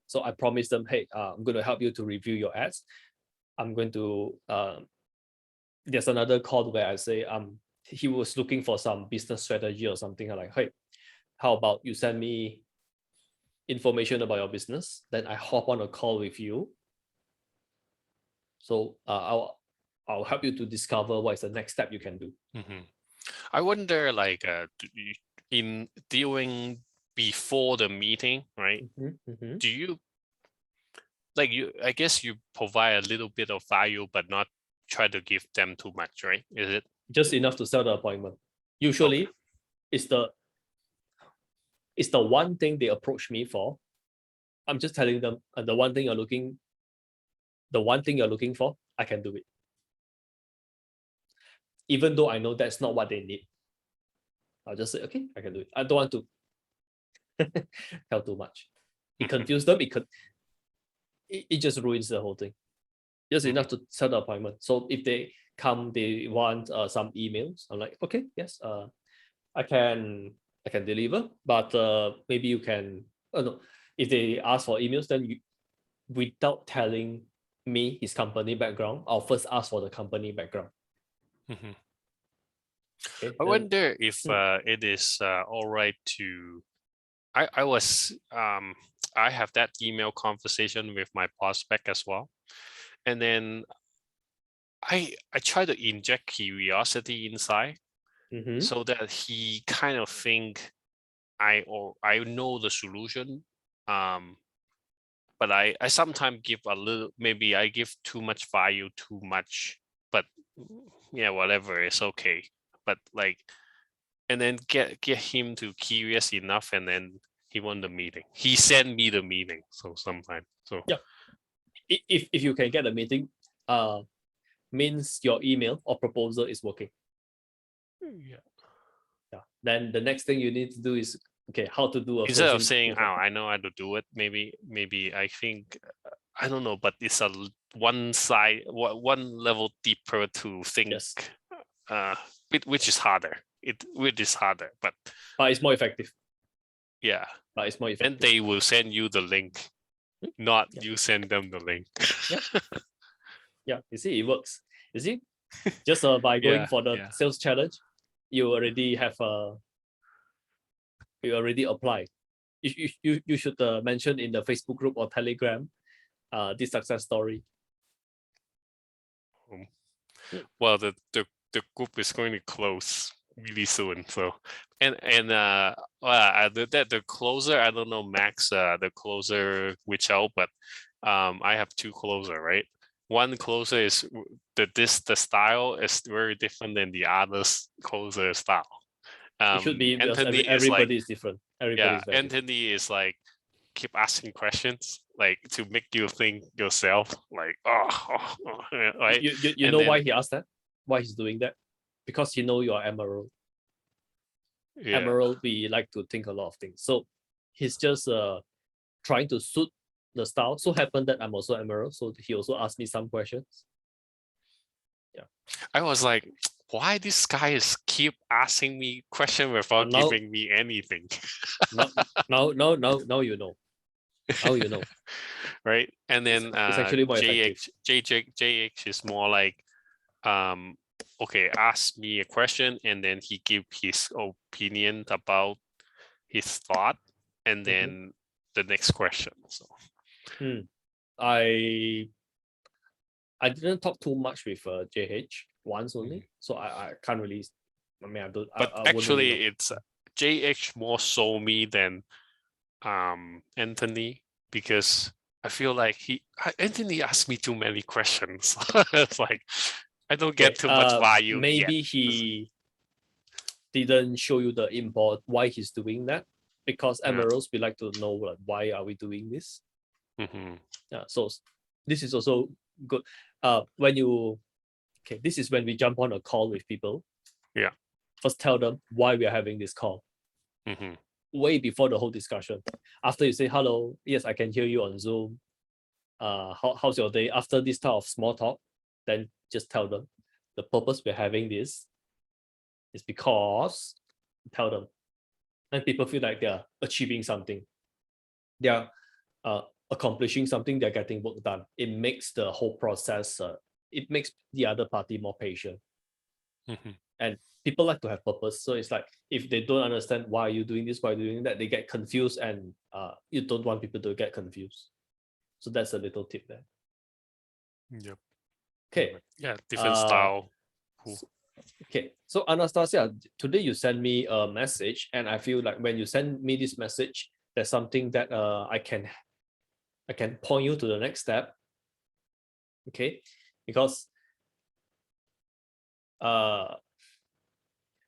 So I promise them, hey, I'm going to help you to review your ads. I'm going to, there's another call where I say, he was looking for some business strategy or something. I'm like, hey, how about you send me information about your business? Then I hop on a call with you. So I'll help you to discover what is the next step you can do. I wonder, like, in doing before the meeting, right? Do you, like, I guess you provide a little bit of value, but not try to give them too much, right? Is it just enough to sell the appointment? Usually, it's the one thing they approach me for. I'm just telling them the one thing you're looking for, I can do it. Even though I know that's not what they need, I'll just say, okay, I can do it. I don't want to tell too much. It confused them. It just ruins the whole thing. Just enough to set the appointment. So if they come, they want some emails. I'm like, okay, yes, I can deliver, but maybe you can. No, if they ask for emails, then without telling me his company background, I'll first ask for the company background. Okay, I wonder if it is all right to. I have that email conversation with my prospect as well, and then I try to inject curiosity inside, so that he kind of think I know the solution, but I sometimes give a little, maybe I give too much value, too much, but yeah, whatever, it's okay. But like, and then get him to curious enough, and then he won the meeting. He sent me the meeting. So sometimes, so yeah, if you can get a meeting, means your email or proposal is working. Yeah. Then the next thing you need to do is, okay, how to do a Instead of closing saying, proof "Oh, of- I know how to do it," maybe I think I don't know, but it's a one level deeper to think. Yes. Which is harder. Which is harder, but it's more effective. yeah. But it's more effective. And they will send you the link, not you send them the link. Yeah, you see, it works. You see, just by going for the sales challenge, you already have you already apply. You should mention in the Facebook group or Telegram this success story. Well, the group is going to close really soon. So the closer, I don't know Max, the closer which out, but I have two closer, right? One closer is the style is very different than the other's closer style. It should be because Anthony everybody is different. Everybody is very Anthony is like keep asking questions like to make you think yourself like right. You know why he asked that? Why he's doing that? Because he know you're Emerald. Emerald, we like to think a lot of things. So he's just trying to suit the style. So happened that I'm also Emerald, so he also asked me some questions. Yeah, I was like, why this guy is keep asking me questions without giving me anything? now you know. Now you know. Right? And then it's actually more JH is more like okay, ask me a question and then he give his opinion about his thought and then the next question. So I didn't talk too much with JH once only, so I can't really. I mean, I don't. But I actually, really it's JH more so me than Anthony, because I feel like Anthony asked me too many questions. It's like I don't get too much value. Maybe he didn't show you the import why he's doing that, because Emeralds we like to know like why are we doing this. Yeah, so this is also good. This is when we jump on a call with people. Yeah. First tell them why we are having this call. Way before the whole discussion. After you say hello, yes, I can hear you on Zoom. How's your day? After this type of small talk, then just tell them the purpose we're having this is because, tell them. And people feel like they're achieving something. They're accomplishing something, they're getting work done. It makes the whole process, it makes the other party more patient. And people like to have purpose. So it's like, if they don't understand why are you doing this, why are you doing that, they get confused, and you don't want people to get confused. So that's a little tip there. Yep. Okay. Yeah, different style. Okay, so Anastasia, today you send me a message, and I feel like when you send me this message, there's something that I can point you to the next step. Okay, because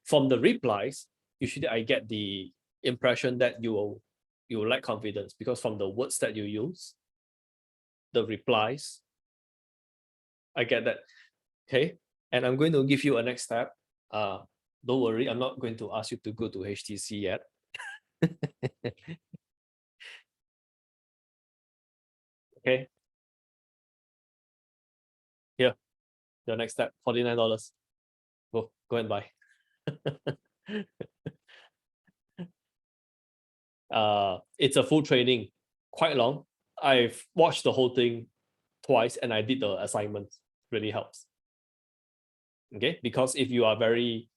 from the replies, usually I get the impression that you lack confidence, because from the words that you use, the replies, I get that. Okay, and I'm going to give you a next step. Don't worry, I'm not going to ask you to go to HTC yet. Okay. Here, the next step, $49. Go and buy. It's a full training, quite long. I've watched the whole thing twice and I did the assignment. Really helps. Okay, because if you are very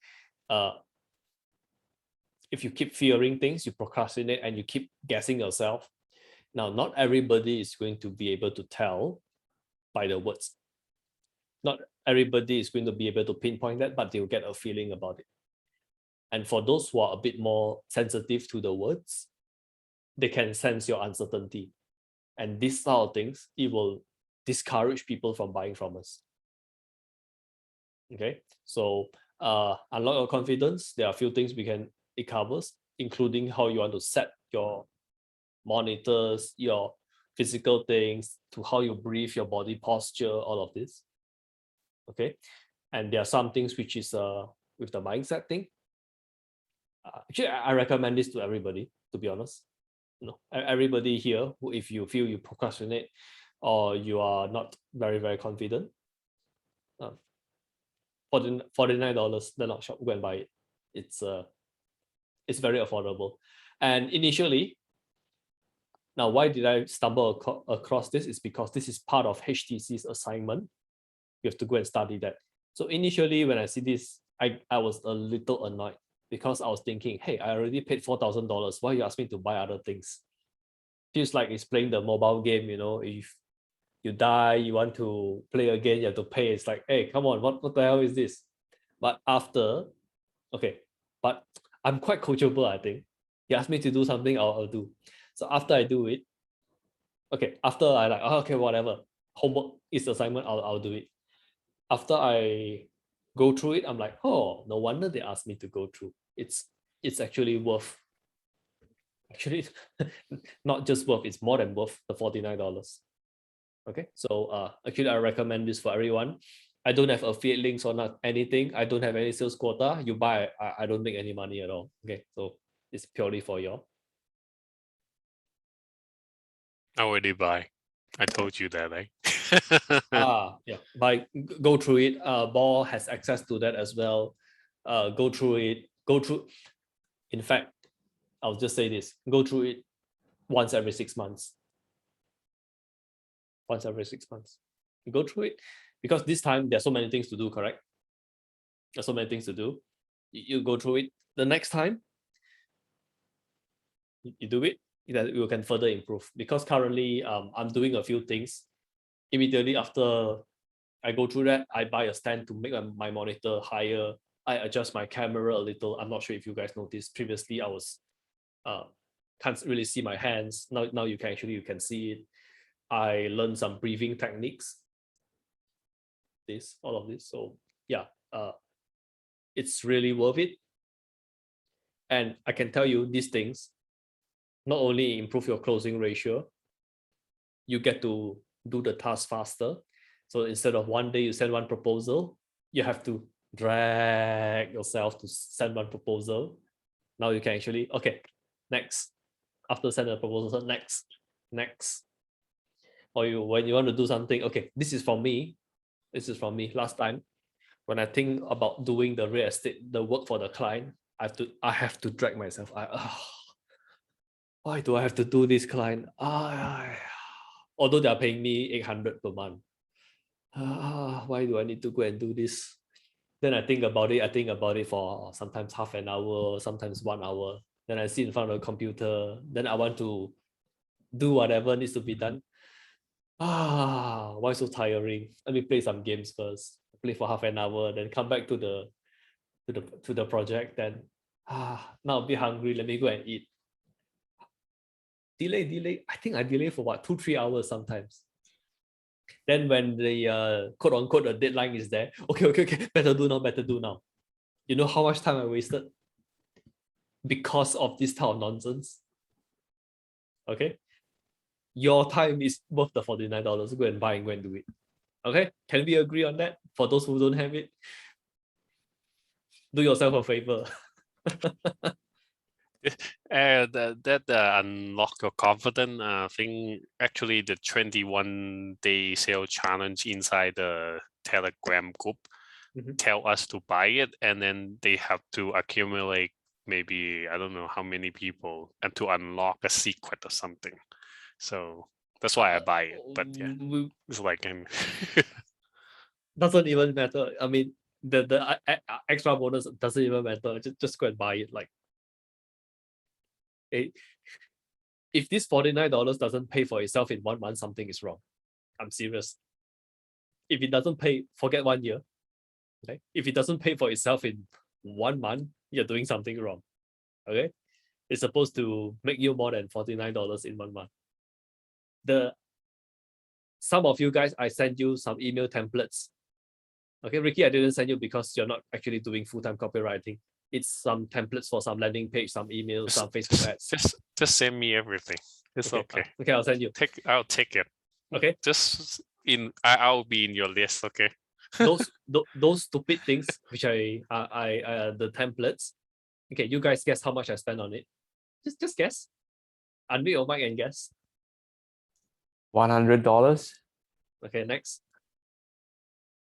if you keep fearing things, you procrastinate and you keep guessing yourself. Now, not everybody is going to be able to tell by the words. Not everybody is going to be able to pinpoint that, but they'll get a feeling about it. And for those who are a bit more sensitive to the words, they can sense your uncertainty. And these sort of things, it will discourage people from buying from us. Okay, so unlock your confidence. There are a few things it covers, including how you want to set your monitors, your physical things, to how you breathe, your body posture, all of this. Okay, and there are some things which is with the mindset thing. Actually, I recommend this to everybody, to be honest. Everybody here, who, if you feel you procrastinate or you are not very, very confident, $49, they're not shop, go and buy it. It's very affordable. And initially, now why did I stumble across this? Is because this is part of HTC's assignment. You have to go and study that. So initially, when I see this, I was a little annoyed because I was thinking, hey, I already paid $4,000. Why you ask me to buy other things? Feels like it's playing the mobile game, if you die, you want to play again, you have to pay. It's like, hey, come on, what the hell is this? But but I'm quite coachable, I think. He asked me to do something, I'll do. So after I do it, after I like, okay, whatever, homework is assignment, I'll do it. After I go through it, I'm like, oh, no wonder they asked me to go through. It's actually worth. Actually, not just worth, it's more than worth the $49. Okay, so actually I recommend this for everyone. I don't have affiliate links or not anything. I don't have any sales quota. You buy, I don't make any money at all. Okay, so it's purely for y'all. I already buy. I told you that, right? Yeah, go through it. Ball has access to that as well. Go through it. In fact, I'll just say this: go through it once every 6 months. Once every 6 months, you go through it, because this time there's so many things to do. Correct? There's so many things to do. You go through it. The next time you do it, you can further improve. Because currently, I'm doing a few things. Immediately after I go through that, I buy a stand to make my monitor higher. I adjust my camera a little. I'm not sure if you guys noticed. Previously, I was can't really see my hands. Now you can see it. I learned some breathing techniques. All of this. So yeah, it's really worth it. And I can tell you these things not only improve your closing ratio, you get to do the task faster. So instead of one day you send one proposal, you have to drag yourself to send one proposal. Now you can actually, next. After sending a proposal, next. Or when you want to do something, this is from me. Last time, when I think about doing the real estate, the work for the client, I have to drag myself. Why do I have to do this, client? Although they are paying me $800 per month. Why do I need to go and do this? Then I think about it for sometimes half an hour, sometimes 1 hour. Then I sit in front of the computer. Then I want to do whatever needs to be done. Why so tiring? Let me play some games first. Play for half an hour, then come back to the project. Then now a bit hungry. Let me go and eat. Delay. I think I delay for 2-3 hours sometimes. Then when the quote unquote the deadline is there, okay, better do now. You know how much time I wasted because of this type of nonsense? Okay, your time is worth the $49. Go and buy and go and do it. Okay, can we agree on that? For those who don't have it, do yourself a favor. That unlock your confidence. I think actually the 21-day sale challenge inside the Telegram group tell us to buy it, and then they have to accumulate maybe I don't know how many people and to unlock a secret or something. So that's why I buy it. But yeah, it's like doesn't even matter. I mean, the extra bonus doesn't even matter. Just go and buy it. Like, if this $49 doesn't pay for itself in 1 month, something is wrong. I'm serious. If it doesn't pay, forget 1 year. Okay? If it doesn't pay for itself in 1 month, you're doing something wrong. Okay? It's supposed to make you more than $49 in 1 month. Some of you guys, I sent you some email templates. Okay, Ricky, I didn't send you because you're not actually doing full-time copywriting. It's some templates for some landing page, some emails, some Facebook ads. Just send me everything. It's okay. Okay, I'll send you. I'll take it. Okay. I'll be in your list. Okay. those stupid things which I the templates. Okay, you guys guess how much I spent on it. Just guess. Unmute your mic and guess. $100. Okay, next.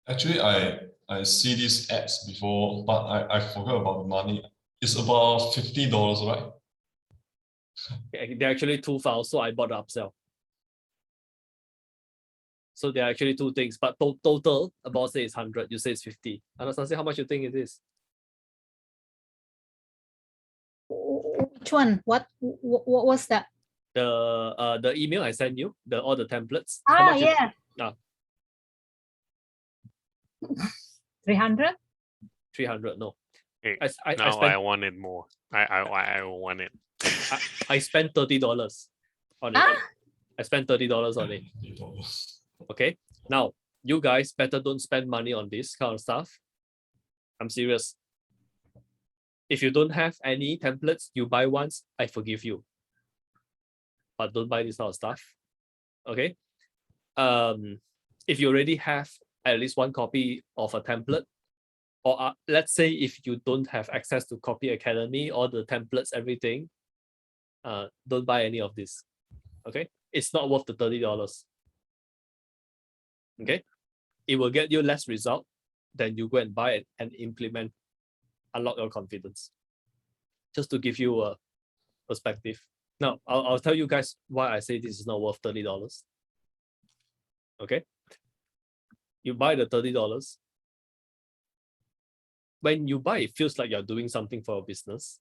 Actually, I see these ads before, but I forgot about the money. It's about $50, right? Okay, they're actually 2 files, so I bought the upsell. So there are actually 2 things, but total about say it's 100. You say it's 50. Anastasia, how much you think it is? Which one? What was that? The email I sent you, all the templates. How much yeah. 300? 300, no. Hey, I wanted more. I want it. I spent $30 on it. I spent $30 on it. Okay. Now, you guys better don't spend money on this kind of stuff. I'm serious. If you don't have any templates, you buy once, I forgive you. But don't buy this kind of stuff. Okay. If you already have at least 1 copy of a template, or let's say if you don't have access to Copy Academy, all the templates, everything, don't buy any of this. Okay. It's not worth the $30. Okay. It will get you less result than you go and buy it and implement, unlock your confidence. Just to give you a perspective. Now, I'll tell you guys why I say this is not worth $30. Okay. You buy the $30. When you buy, it feels like you're doing something for a business.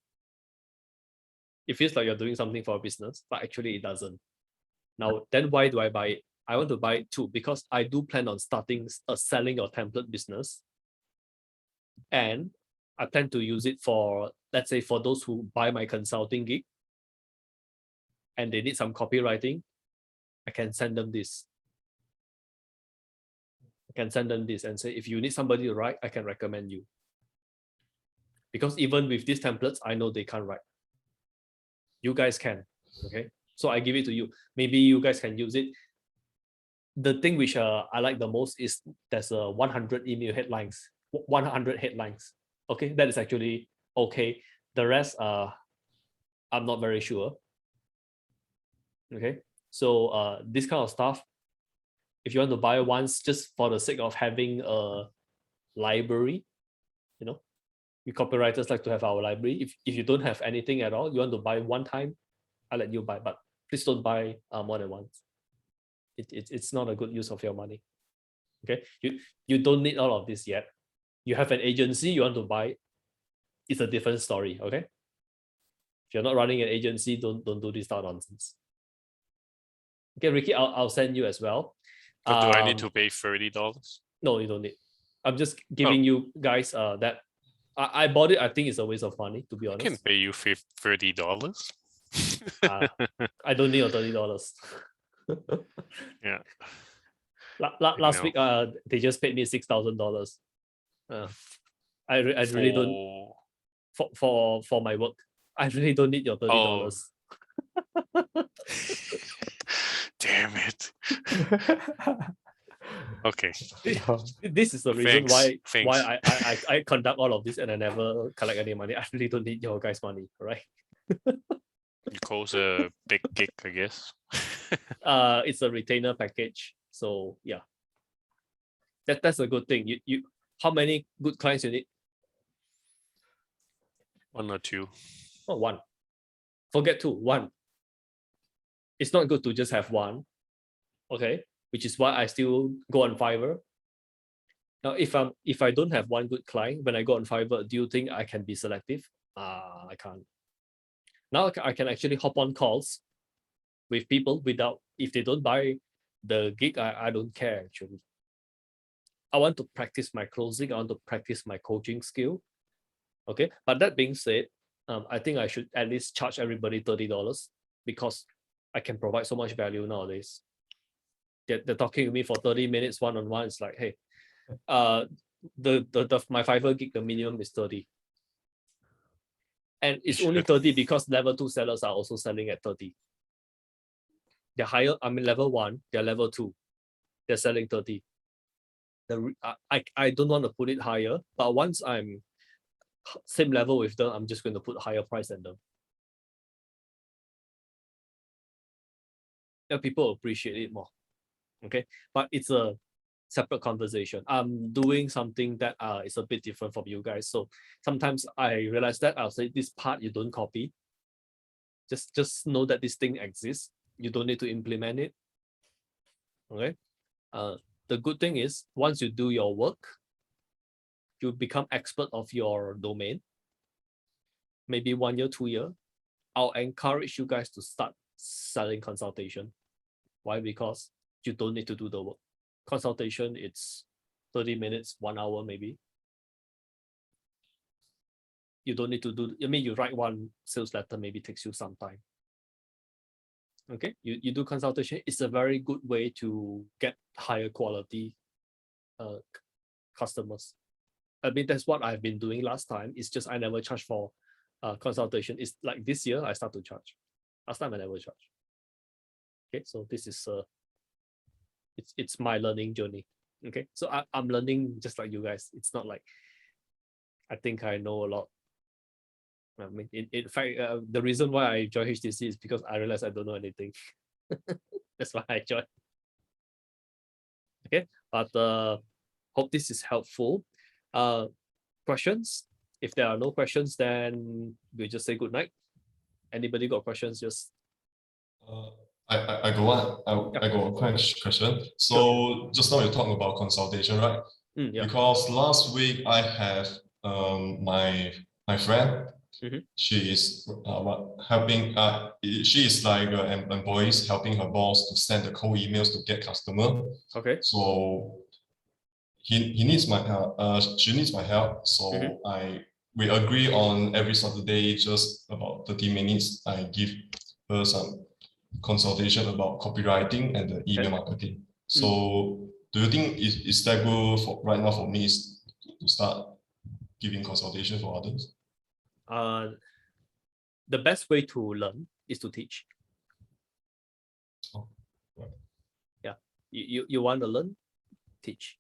It feels like you're doing something for a business, but actually it doesn't. Now, then why do I buy it? I want to buy it too, because I do plan on starting a selling or template business. And I plan to use it for, let's say, for those who buy my consulting gig and they need some copywriting, I can send them this. I can send them this and say, if you need somebody to write, I can recommend you. Because even with these templates, I know they can't write. You guys can, okay? So I give it to you. Maybe you guys can use it. The thing which I like the most is there's 100 email headlines, 100 headlines. Okay, that is actually okay. The rest, I'm not very sure. Okay, so this kind of stuff, if you want to buy once just for the sake of having a library, you know, we copywriters like to have our library. If you don't have anything at all, you want to buy one time, I'll let you buy, but please don't buy more than once. It's not a good use of your money. Okay, you don't need all of this yet. You have an agency you want to buy, it's a different story. Okay, if you're not running an agency, don't do this kind of nonsense. Okay, Ricky, I'll send you as well. But do I need to pay $30? No, you don't need. I'm just giving you guys that I bought it. I think it's a waste of money, to be honest. I can pay you $30. I don't need your $30. Yeah. Last week, they just paid me $6,000. I really don't for my work. I really don't need your $30. Damn it. Okay. This is the reason why I conduct all of this and I never collect any money. I really don't need your guys' money, right? You close a big gig, I guess. It's a retainer package. So yeah. That's a good thing. You how many good clients you need? 1 or 2. Oh, 1. Forget 2. 1. It's not good to just have 1. Okay. Which is why I still go on Fiverr. Now, if I don't have 1 good client, when I go on Fiverr, do you think I can be selective? I can't. Now I can actually hop on calls with people without, if they don't buy the gig, I don't care actually. I want to practice my closing. I want to practice my coaching skill. Okay, but that being said, I think I should at least charge everybody $30 because I can provide so much value nowadays. They're talking to me for 30 minutes one-on-one. It's like, hey, my Fiverr gig, the minimum is 30. And it's only 30 because level 2 sellers are also selling at 30. They're higher, I mean level 1, they're level 2. They're selling 30. I don't want to put it higher, but once I'm same level with them, I'm just going to put higher price than them. Yeah, people appreciate it more. Okay, but it's a separate conversation. I'm doing something that is a bit different from you guys. So sometimes I realize that I'll say this part you don't copy. Just know that this thing exists. You don't need to implement it. Okay. The good thing is once you do your work, you become expert of your domain. Maybe 1 year, 2 year, I'll encourage you guys to start selling consultation. Why? Because you don't need to do the work. Consultation, it's 30 minutes, 1 hour maybe. You don't need to do, I mean, you write one sales letter, maybe takes you some time. Okay, you do consultation. It's a very good way to get higher quality customers. I mean, that's what I've been doing last time. It's just I never charge for consultation. It's like this year I start to charge. Last time I never charge. Okay, so this is it's my learning journey. Okay, so I'm learning just like you guys. It's not like I think I know a lot. I mean, in fact, the reason why I joined HTC is because I realized I don't know anything. That's why I joined. Okay, but hope this is helpful. Questions? If there are no questions, then we just say good night. Anybody got questions? Just I got one. I got a question. So sure. Just now you talked about consultation, right? Yeah. Because last week I have my friend. She is helping. She is like an employee helping her boss to send the cold emails to get customer. Okay. So he needs my help. She needs my help. So we agree on every Saturday, just about 30 minutes. I give her some consultation about copywriting and the email marketing. So do you think is that good for right now for me to start giving consultation for others? The best way to learn is to teach. Oh, right. Yeah, you want to learn, teach.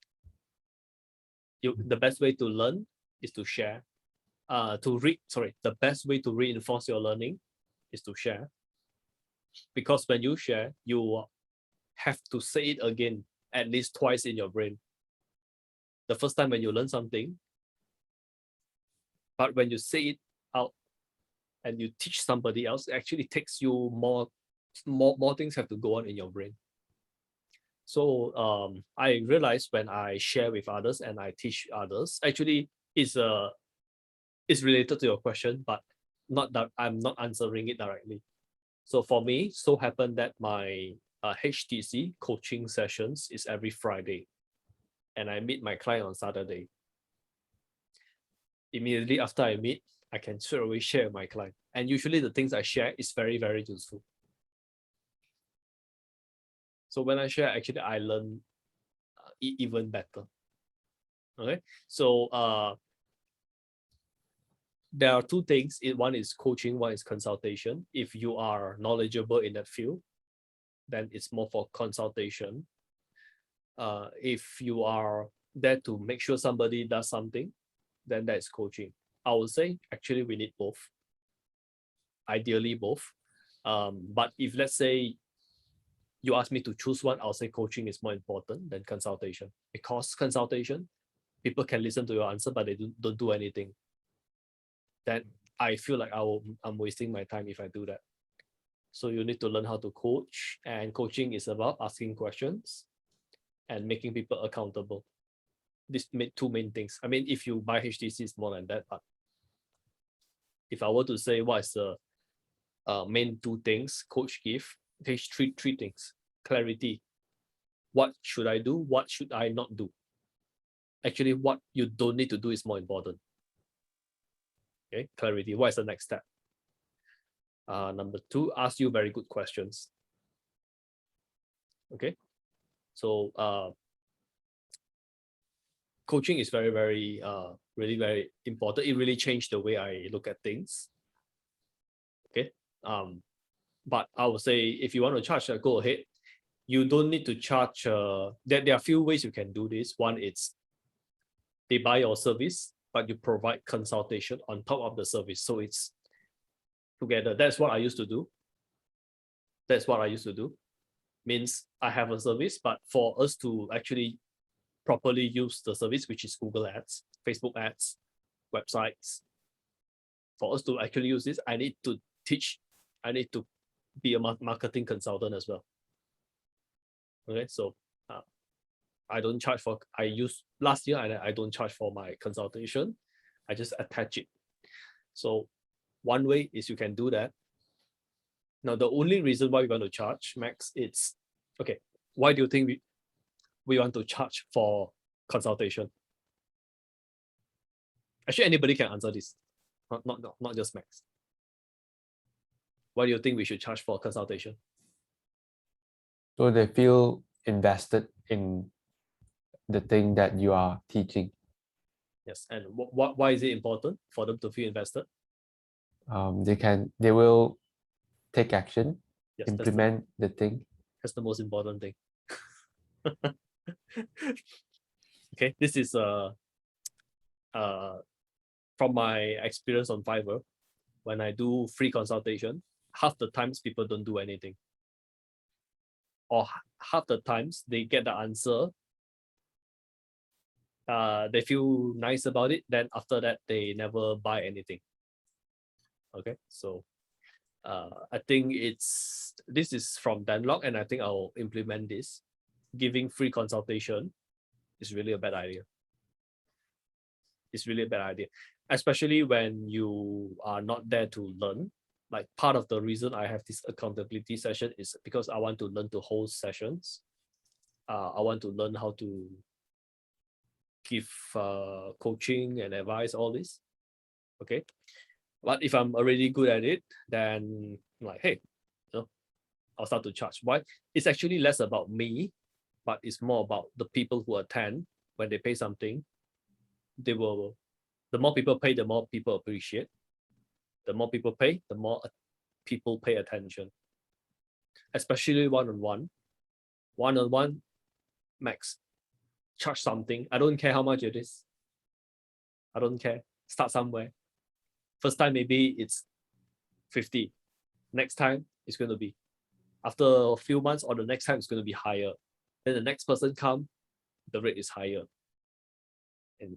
The best way to learn is to share. The best way to reinforce your learning is to share. Because when you share, you have to say it again at least twice in your brain. The first time when you learn something, but when you say it out and you teach somebody else, it actually takes you more things have to go on in your brain. So I realized when I share with others and I teach others, actually it's related to your question, but not that I'm not answering it directly. So for me, so happened that my HTC coaching sessions is every Friday, and I meet my client on Saturday. Immediately after I meet, I can straight away share with my client, and usually the things I share is very, very useful. So when I share, actually I learn even better. Okay, so there are two things. One is coaching, one is consultation. If you are knowledgeable in that field, then it's more for consultation. If you are there to make sure somebody does something, then that's coaching. I would say actually we need both. Ideally both. But if let's say you ask me to choose one, I'll say coaching is more important than consultation. Because consultation, people can listen to your answer, but they don't do anything. Then I feel like I'm wasting my time if I do that. So you need to learn how to coach, and coaching is about asking questions and making people accountable. These two main things. I mean, if you buy HTC, it's more than that. But if I were to say what is the main two things coach give, okay, three things. Clarity. What should I do? What should I not do? Actually, what you don't need to do is more important. Okay, clarity. What is the next step? Number two, ask you very good questions. Okay, so coaching is very, very, really very important. It really changed the way I look at things. Okay, but I would say if you want to charge, go ahead. you don't need to charge. There are a few ways you can do this. One is they buy your service, but you provide consultation on top of the service. So it's together. That's what I used to do. Means I have a service, but for us to actually properly use the service, which is Google Ads, Facebook Ads, websites, for us to actually use this, I need to teach. I need to be a marketing consultant as well. Okay, so I don't charge for, I use last year, I don't charge for my consultation. I just attach it. So one way is you can do that. Now, the only reason why we're going to charge, Max, it's, okay, why do you think we want to charge for consultation? Actually, anybody can answer this, not just Max. Why do you think we should charge for consultation? So they feel invested in the thing that you are teaching. Yes, and why is it important for them to feel invested? They will take action, yes, implement the thing. That's the most important thing. Okay, this is from my experience on Fiverr. When I do free consultation, half the times people don't do anything, or half the times they get the answer. They feel nice about it. Then after that, they never buy anything. Okay, so I think this is from Danlock, and I think I'll implement this. Giving free consultation is really a bad idea. It's really a bad idea, especially when you are not there to learn. Like, part of the reason I have this accountability session is because I want to learn to host sessions. I want to learn how to give coaching and advice, all this. Okay, but if I'm already good at it, then I'm like, hey, I'll start to charge. Why? It's actually less about me, but it's more about the people who attend. When they pay something, the more people pay, the more people appreciate. The more people pay, the more people pay attention. Especially one-on-one. One-on-one, Max, charge something. I don't care how much it is. I don't care. Start somewhere. First time, maybe it's 50. Next time, it's going to be. After a few months, or the next time, it's going to be higher. Then the next person come, the rate is higher. And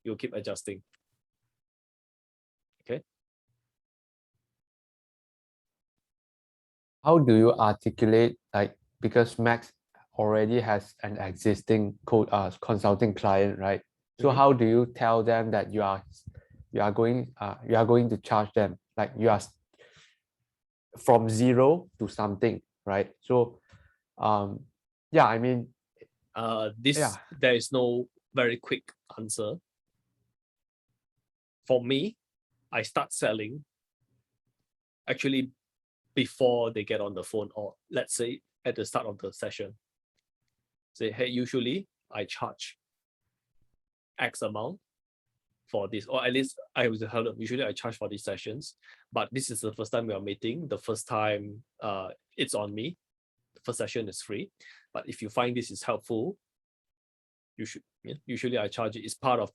you'll keep adjusting. Okay. How do you articulate, like, because Max already has an existing consulting client, right? So how do you tell them that you are going to charge them, like you are from zero to something, right? So yeah, I mean, there is no very quick answer. For me, I start selling actually before they get on the phone, or let's say at the start of the session. Say, hey, usually I charge X amount for this, or at least I was heard of, usually I charge for these sessions, but this is the first time we are meeting. The first time it's on me. The first session is free, but if you find this is helpful, you should. Usually I charge it. It's part of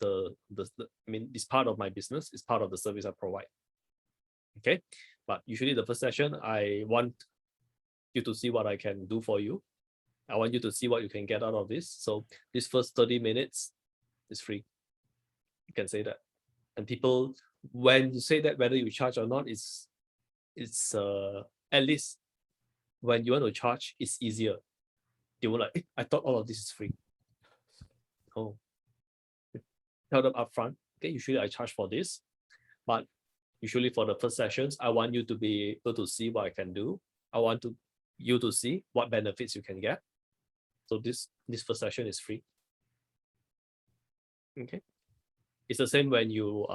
it's part of my business. It's part of the service I provide. Okay, but usually the first session, I want you to see what I can do for you. I want you to see what you can get out of this. So this first 30 minutes is free. You can say that. And people, when you say that, whether you charge or not, it's at least when you want to charge, it's easier. They will like, I thought all of this is free. Oh, tell them upfront. Okay, usually I charge for this, but usually for the first sessions, I want you to be able to see what I can do. I want you to see what benefits you can get. So this first session is free. Okay. It's the same when you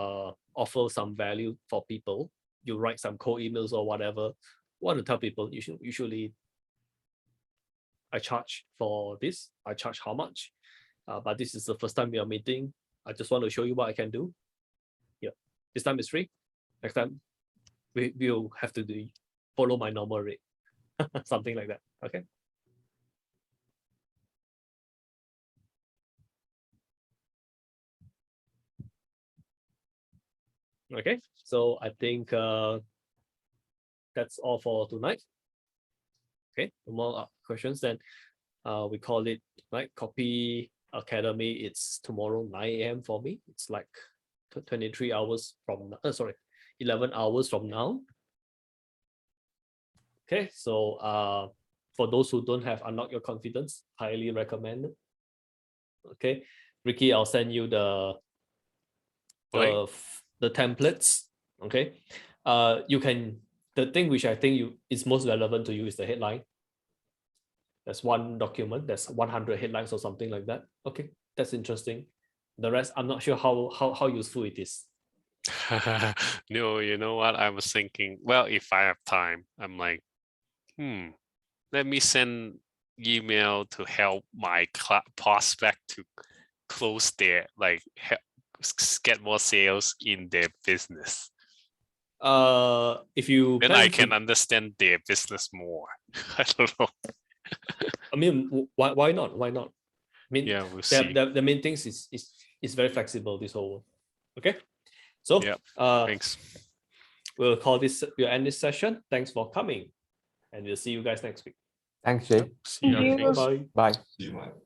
offer some value for people. You write some cold emails or whatever. Want to tell people, usually I charge for this. I charge how much? But this is the first time we are meeting. I just want to show you what I can do. Yeah, this time is free. Next time, we'll have to follow my normal rate. Something like that. Okay. Okay, so I think that's all for tonight. Okay, no more questions. Then we call it right. Copy Academy. It's tomorrow 9 a.m. for me. It's like 23 hours from 11 hours from now. Okay, so for those who don't have Unlock Your Confidence, highly recommend it. Okay, Ricky, I'll send you the templates. Okay, you can, the thing which I think is most relevant to you is the headline. There's one document, there's 100 headlines or something like that. Okay, that's interesting. The rest, I'm not sure how useful it is. No, you know what? I was thinking, well, if I have time, I'm like, let me send email to help my prospect to close their, like, get more sales in their business. If you then I can understand their business more. I don't know. I mean, why not? Why not? I mean, yeah, we'll see. The main things is very flexible, this whole one. Okay, so thanks. We'll end this session. Thanks for coming, and we'll see you guys next week. Thanks, Jay. See you. Thank you. Bye. Bye. See you, Mike.